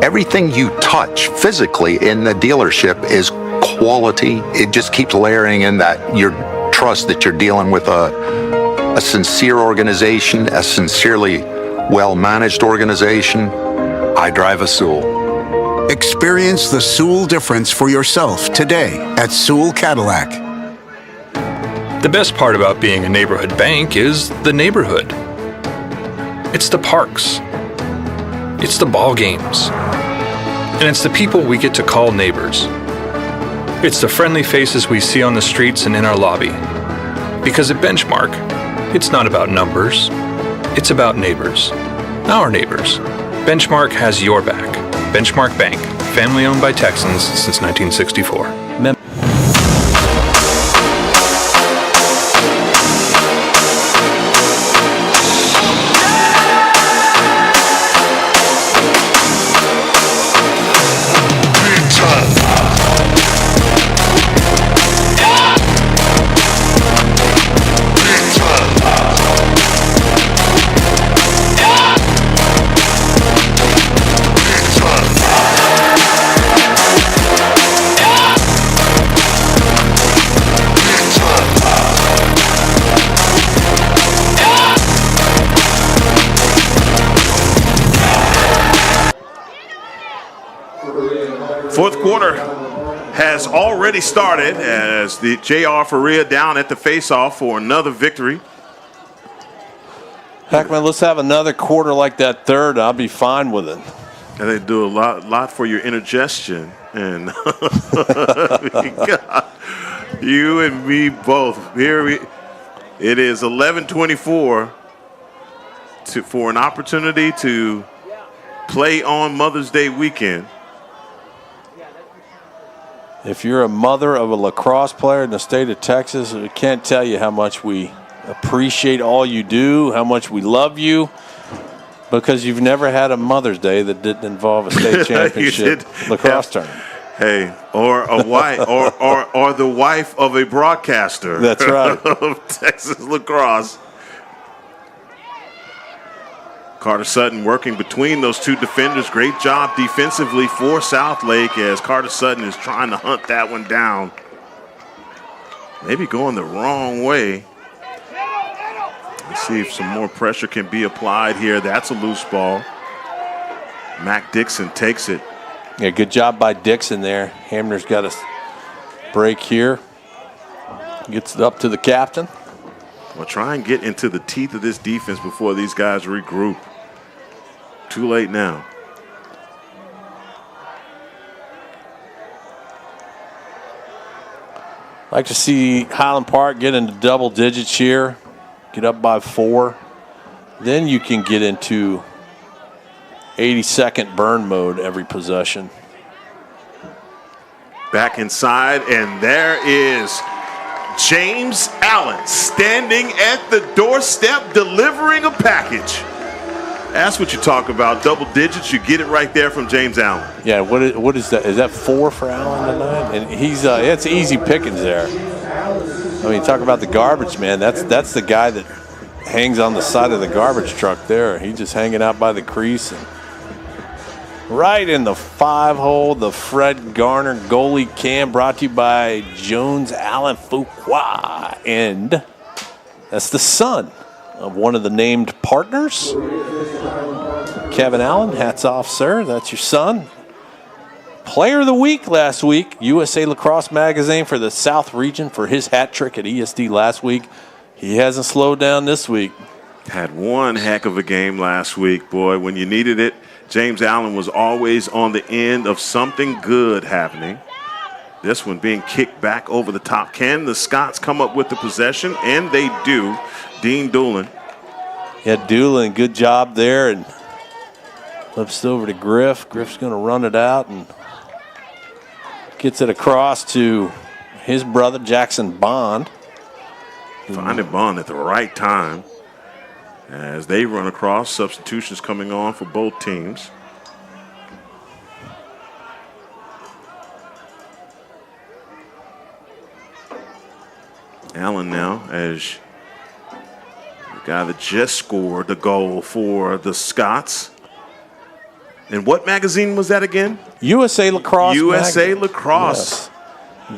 everything you touch physically in the dealership is quality. It just keeps layering in that your trust that you're dealing with a sincere organization, a sincerely well-managed organization. I drive a Sewell. Experience the Sewell difference for yourself today at Sewell Cadillac. The best part about being a neighborhood bank is the neighborhood. It's the parks. It's the ball games. And it's the people we get to call neighbors. It's the friendly faces we see on the streets and in our lobby. Because at Benchmark, it's not about numbers. It's about neighbors. Our neighbors. Benchmark has your back. Benchmark Bank, family owned by Texans since 1964. Fourth quarter has already started as the J.R. Faria down at the faceoff for another victory. Heckman, let's have another quarter like that third. I'll be fine with it. And they do a lot for your indigestion. And you and me both. It is 11:24 for an opportunity to play on Mother's Day weekend. If you're a mother of a lacrosse player in the state of Texas, I can't tell you how much we appreciate all you do, how much we love you, because you've never had a Mother's Day that didn't involve a state championship lacrosse tournament. Hey, or a wife, or the wife of a broadcaster. That's right. Of Texas lacrosse. Carter Sutton working between those two defenders. Great job defensively for Southlake as Carter Sutton is trying to hunt that one down. Maybe going the wrong way. Let's see if some more pressure can be applied here. That's a loose ball. Mac Dixon takes it. Yeah, good job by Dixon there. Hamner's got a break here. Gets it up to the captain. Well, try and get into the teeth of this defense before these guys regroup. Too late now. Like to see Highland Park get into double digits here. Get up by 4. Then you can get into 80-second burn mode every possession. Back inside, and there is James Allen standing at the doorstep delivering a package. That's what you talk about, double digits. You get it right there from James Allen. Yeah, what is that? Is that 4 for Allen tonight? And he's it's easy pickings there. I mean, talk about the garbage man. That's the guy that hangs on the side of the garbage truck there. He's just hanging out by the crease and right in the 5-hole. The Fred Garner goalie cam brought to you by Jones Allen Fuqua, and that's the son of one of the named partners. Kevin Allen, hats off, sir. That's your son. Player of the week last week, USA Lacrosse Magazine for the South region for his hat trick at ESD last week. He hasn't slowed down this week. Had one heck of a game last week, boy. When you needed it, James Allen was always on the end of something good happening. This one being kicked back over the top. Can the Scots come up with the possession? And they do. Dean Doolin. Yeah, Doolin, good job there. And flips it over to Griff. Griff's going to run it out and gets it across to his brother, Jackson Bond. Finding Bond at the right time as they run across. Substitutions coming on for both teams. Allen now as the guy that just scored the goal for the Scots. And what magazine was that again? USA Lacrosse. USA Lacrosse.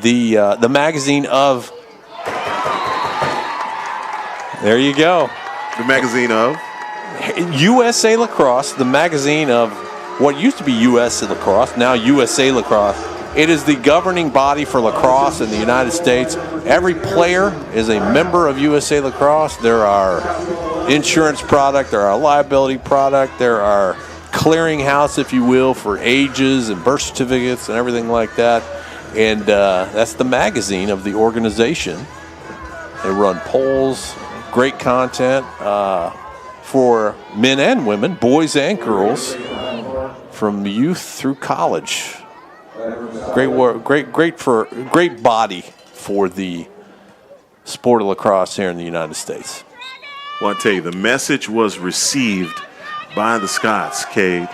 Yes. The magazine of. There you go. The magazine of USA Lacrosse, the magazine of what used to be USA Lacrosse, now USA Lacrosse. It is the governing body for lacrosse in the United States. Every player is a member of USA Lacrosse. There are insurance product, there are liability product, there are clearinghouse, if you will, for ages and birth certificates and everything like that. And that's the magazine of the organization. They run polls, great content for men and women, boys and girls, from youth through college. Great work, great body for the sport of lacrosse here in the United States. Well, I tell you, the message was received by the Scots, Cade.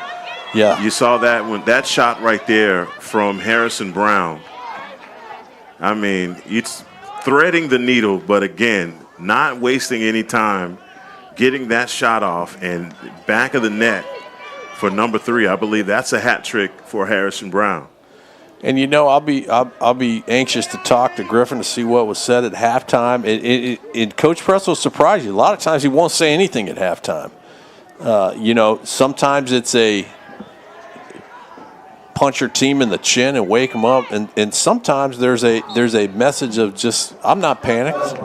Yeah. You saw that when that shot right there from Harrison Brown. I mean, it's threading the needle, but again, not wasting any time, getting that shot off and back of the net for number 3. I believe that's a hat trick for Harrison Brown. And you know, I'll be anxious to talk to Griffin to see what was said at halftime. And Coach Press will surprise you. A lot of times he won't say anything at halftime. You know, sometimes it's a punch your team in the chin and wake them up, and sometimes there's a message of just, I'm not panicked.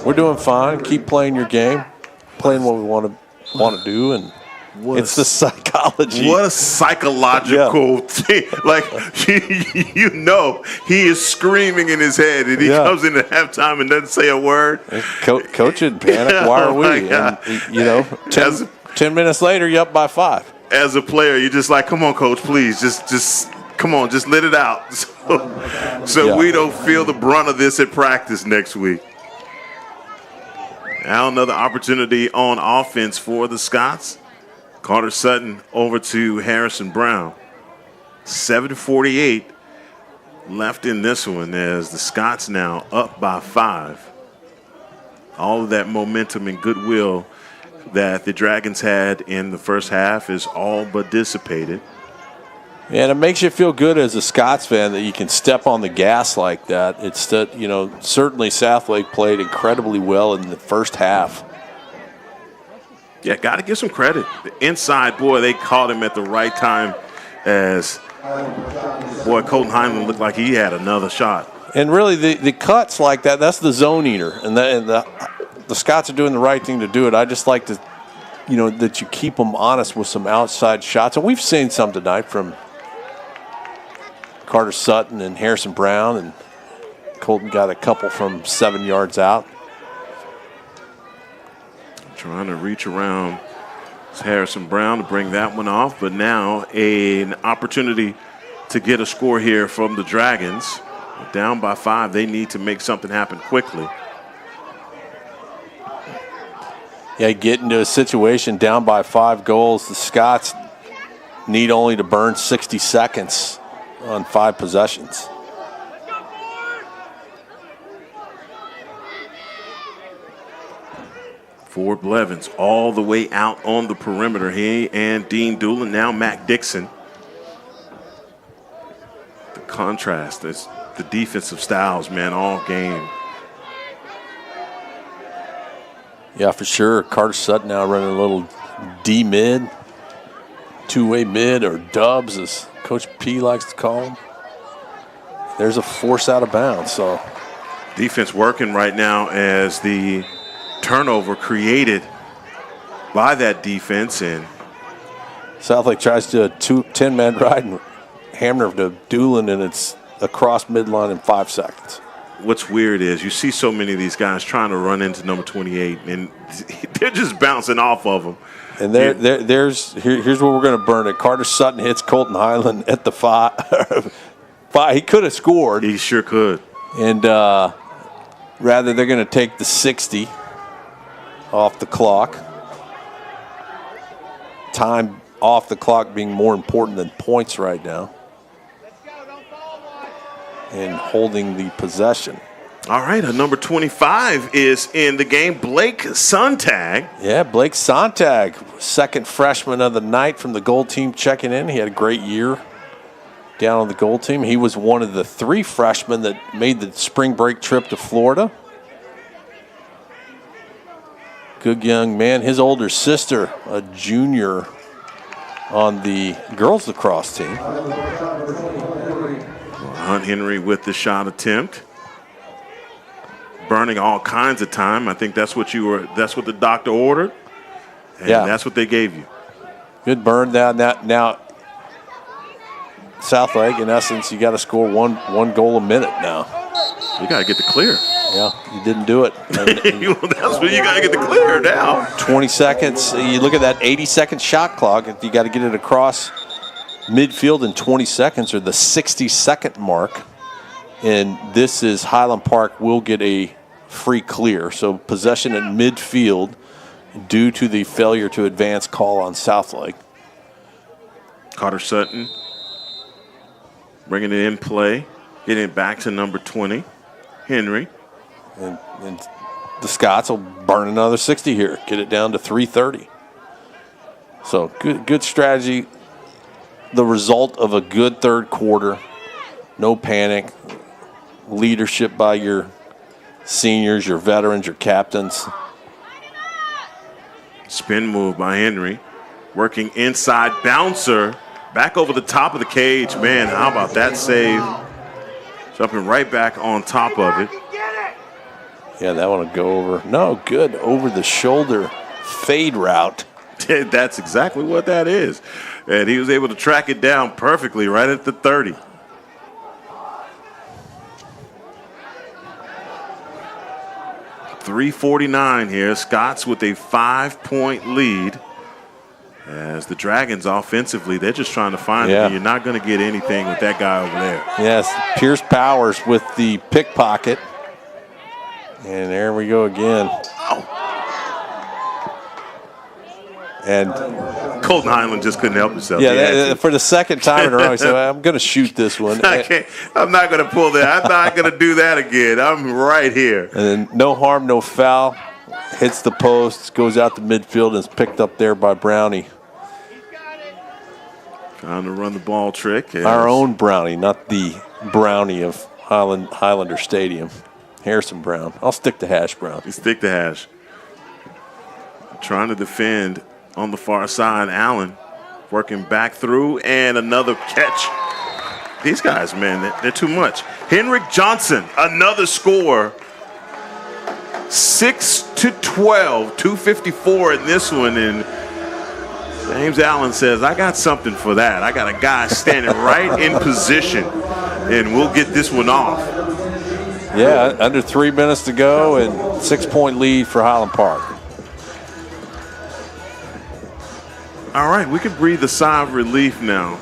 We're doing fine. Keep playing your game. playing what we want to do, and it's the psychology. What a psychological thing. Like, you know, he is screaming in his head, and he comes into halftime and doesn't say a word. Coach in panic. Why are we? And, 10 minutes later, you're up by 5. As a player, you're just like, come on, coach, please. Just come on, just let it out. So we don't feel the brunt of this at practice next week. Now another opportunity on offense for the Scots. Carter Sutton over to Harrison Brown. 7:48 left in this one as the Scots now up by 5. All of that momentum and goodwill that the Dragons had in the first half is all but dissipated. Yeah, and it makes you feel good as a Scots fan that you can step on the gas like that. It's that, certainly Southlake played incredibly well in the first half. Yeah, got to give some credit. The inside, boy, they caught him at the right time as, boy, Colton Highland looked like he had another shot. And really, the cuts like that, that's the zone eater. And the Scots are doing the right thing to do it. I just like to, that you keep them honest with some outside shots. And we've seen some tonight from Carter Sutton and Harrison Brown, and Colton got a couple from 7 yards out. Trying to reach around Harrison Brown to bring that one off, but now an opportunity to get a score here from the Dragons. Down by 5, they need to make something happen quickly. Yeah, get into a situation down by 5 goals. The Scots need only to burn 60 seconds on 5 possessions. Ford Blevins all the way out on the perimeter. He and Dean Doolin, now Mac Dixon. The contrast is the defensive styles, man, all game. Yeah, for sure. Carter Sutton now running a little D-mid, two-way mid, or dubs, as Coach P likes to call them. There's a force out of bounds. So defense working right now as the turnover created by that defense, and Southlake tries to do a 10-man ride and hammer to Doolin, and it's across midline in 5 seconds. What's weird is you see so many of these guys trying to run into number 28, and they're just bouncing off of them. And here's where we're going to burn it. Carter Sutton hits Colton Highland at the 5. He could have scored. He sure could. And rather, they're going to take the 60 off the clock. Time off the clock being more important than points right now. And holding the possession. All right, a number 25 is in the game, Blake Sontag. Yeah, Blake Sontag, second freshman of the night from the gold team checking in. He had a great year down on the gold team. He was one of the 3 freshmen that made the spring break trip to Florida. Good young man. His older sister, a junior on the girls lacrosse team. Hunt Henry with the shot attempt. Burning all kinds of time. I think that's what the doctor ordered. And that's what they gave you. Good burn down that. Now, Southlake, in essence, you got to score one goal a minute now. You got to get the clear. Yeah, you didn't do it. That's what you got to get the clear now. 20 seconds. You look at that 80-second shot clock. You got to get it across midfield in 20 seconds, or the 60-second mark. And this is Highland Park will get a free clear. So possession at midfield due to the failure to advance call on Southlake. Carter Sutton bringing it in play, getting it back to number 20, Henry. And the Scots will burn another 60 here, get it down to 3:30. So good strategy. The result of a good third quarter. No panic. Leadership by your seniors, your veterans, your captains. Spin move by Henry. Working inside, bouncer. Back over the top of the cage. Man, how about that save? Jumping right back on top of it. Yeah, that one will go over. No, good. Over the shoulder fade route. That's exactly what that is. And he was able to track it down perfectly right at the 30. .349 here. Scots with a 5-point lead. As the Dragons offensively, they're just trying to find it. You're not going to get anything with that guy over there. Yes, Pierce Powers with the pickpocket. And there we go again. And Colton Highland just couldn't help himself. Yeah, for the second time in a row, he said, I'm going to shoot this one. I'm not going to pull that. I'm not going to do that again. I'm right here. And then no harm, no foul. Hits the post, goes out to midfield, and is picked up there by Brownie. Trying to run the ball trick. Our own Brownie, not the Brownie of Highlander Stadium. Harrison Brown. I'll stick to Hash Brown. You stick to Hash. Trying to defend on the far side. Allen working back through, and another catch. These guys, man, they're too much. Henrik Johnson, another score. 6-12, 254 in this one, and James Allen says, I got something for that. I got a guy standing right in position, and we'll get this one off. Yeah, under 3 minutes to go, and 6-point lead for Highland Park. All right, we can breathe a sigh of relief now,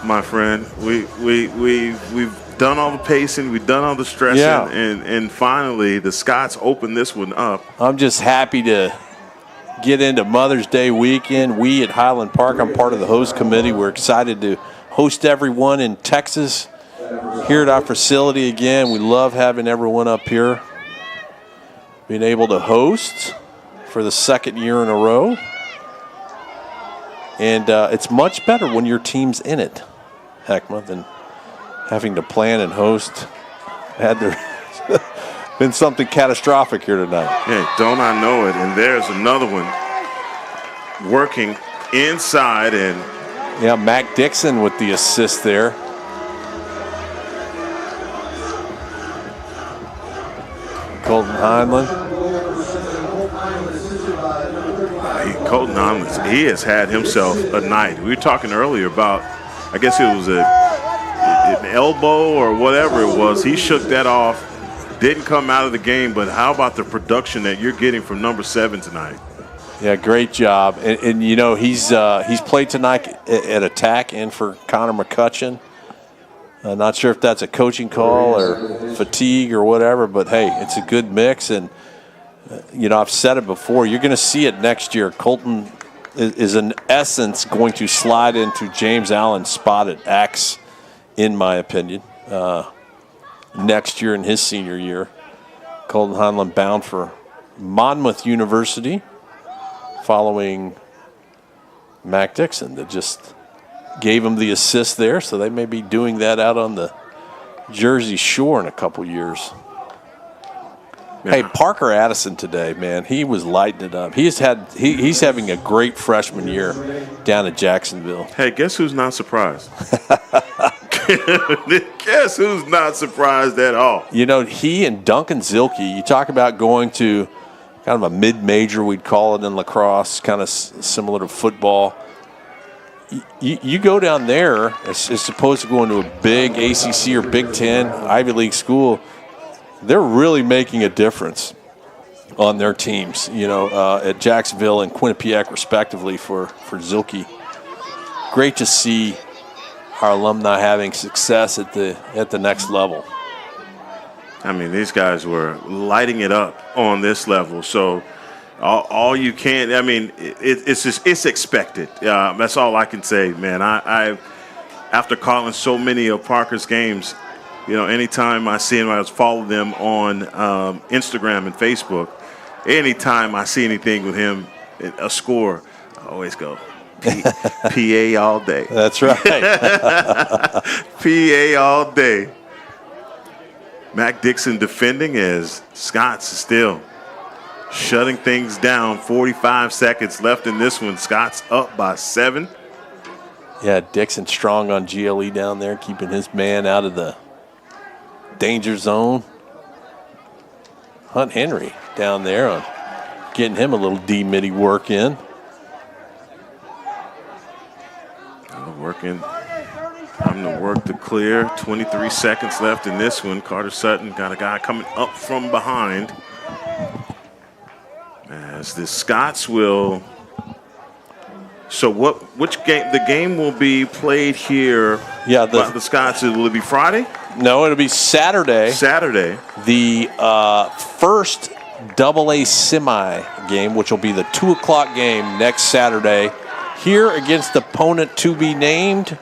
my friend. We've done all the pacing, we've done all the stressing, and finally the Scots open this one up. I'm just happy to get into Mother's Day weekend. We at Highland Park, I'm part of the host committee. We're excited to host everyone in Texas here at our facility again. We love having everyone up here. Being able to host for the second year in a row. And it's much better when your team's in it, Heckma, than having to plan and host. Had there been something catastrophic here tonight. Hey, don't I know it? And there's another one working inside. And yeah, Mac Dixon with the assist there. Colton Highland. Colton Highland, he has had himself a night. We were talking earlier about, I guess it was an elbow or whatever it was. He shook that off, didn't come out of the game, but how about the production that you're getting from number 7 tonight? Yeah, great job. And you know, he's played tonight at attack and for Connor McCutcheon. Not sure if that's a coaching call or fatigue or whatever, but hey, it's a good mix. And you know, I've said it before, you're going to see it next year. Colton is in essence going to slide into James Allen's spot at X, in my opinion, next year in his senior year. Colton Highland bound for Monmouth University following Mac Dixon that just gave him the assist there, so they may be doing that out on the Jersey Shore in a couple years. Yeah. Hey, Parker Addison today, man, he was lighting it up. He's having a great freshman year down at Jacksonville. Hey, guess who's not surprised? Guess who's not surprised at all? You know, he and Duncan Zilke, you talk about going to kind of a mid-major, we'd call it in lacrosse, kind of similar to football. You go down there as opposed to going to a big ACC or Big Ten Ivy League school, they're really making a difference on their teams, you know, at Jacksonville and Quinnipiac respectively for Zilke. Great to see our alumni having success at the next level. I mean, these guys were lighting it up on this level. So all you can, I mean, it's expected. That's all I can say, man. I after calling so many of Parker's games, you know, anytime I see him, I follow them on Instagram and Facebook. Anytime I see anything with him, a score, I always go, PA all day. That's right. PA all day. Mac Dixon defending as Scott's still shutting things down. 45 seconds left in this one. Scott's up by 7. Yeah, Dixon strong on GLE down there, keeping his man out of the danger zone. Hunt Henry down there on getting him a little D-midi work in. Working. Time to work to clear. 23 seconds left in this one. Carter Sutton got a guy coming up from behind. As the Scots will. So which game? The game will be played here. Yeah, the Scots. Will it be Friday? No, it'll be Saturday. Saturday. The first AA semi game, which will be the 2 o'clock game next Saturday, here against the opponent to be named.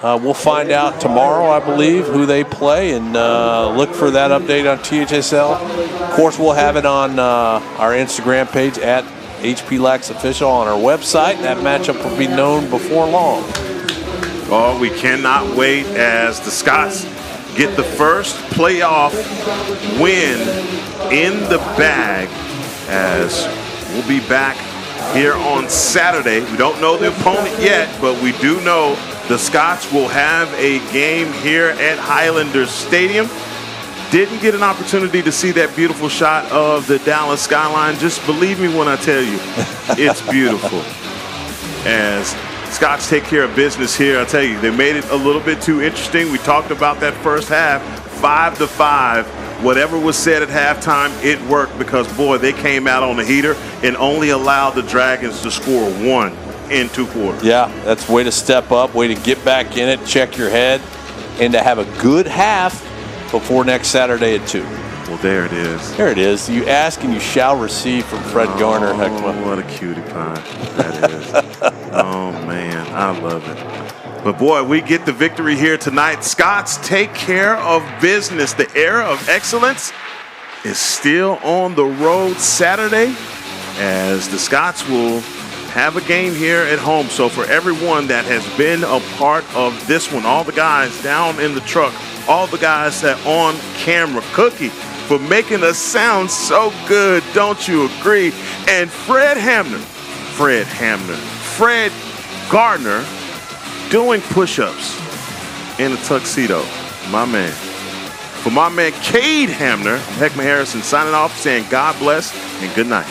We'll find out tomorrow, I believe, who they play, and look for that update on THSL. Of course, we'll have it on our Instagram page at HP Lax Official on our website. That matchup will be known before long. Oh, we cannot wait as the Scots get the first playoff win in the bag, as we'll be back here on Saturday. We don't know the opponent yet, but we do know the Scots will have a game here at Highlander Stadium. Didn't get an opportunity to see that beautiful shot of the Dallas skyline. Just believe me when I tell you, it's beautiful. As Scots take care of business here, I tell you, they made it a little bit too interesting. We talked about that first half, 5-5. Whatever was said at halftime, it worked because, boy, they came out on the heater and only allowed the Dragons to score 1 in 2 quarters. Yeah, that's a way to step up, way to get back in it, check your head, and to have a good half before next Saturday at 2. Well, there it is. There it is. You ask and you shall receive from Fred Garner. Oh, what a cutie pie that is. Oh, man, I love it. But, boy, we get the victory here tonight. Scots take care of business. The era of excellence is still on the road Saturday, as the Scots will have a game here at home. So for everyone that has been a part of this one, all the guys down in the truck, all the guys that on camera, Cookie for making us sound so good, don't you agree? And Fred Gardner doing push-ups in a tuxedo, my man. For my man Cade Hamner, Heckman Harrison signing off, saying God bless and good night.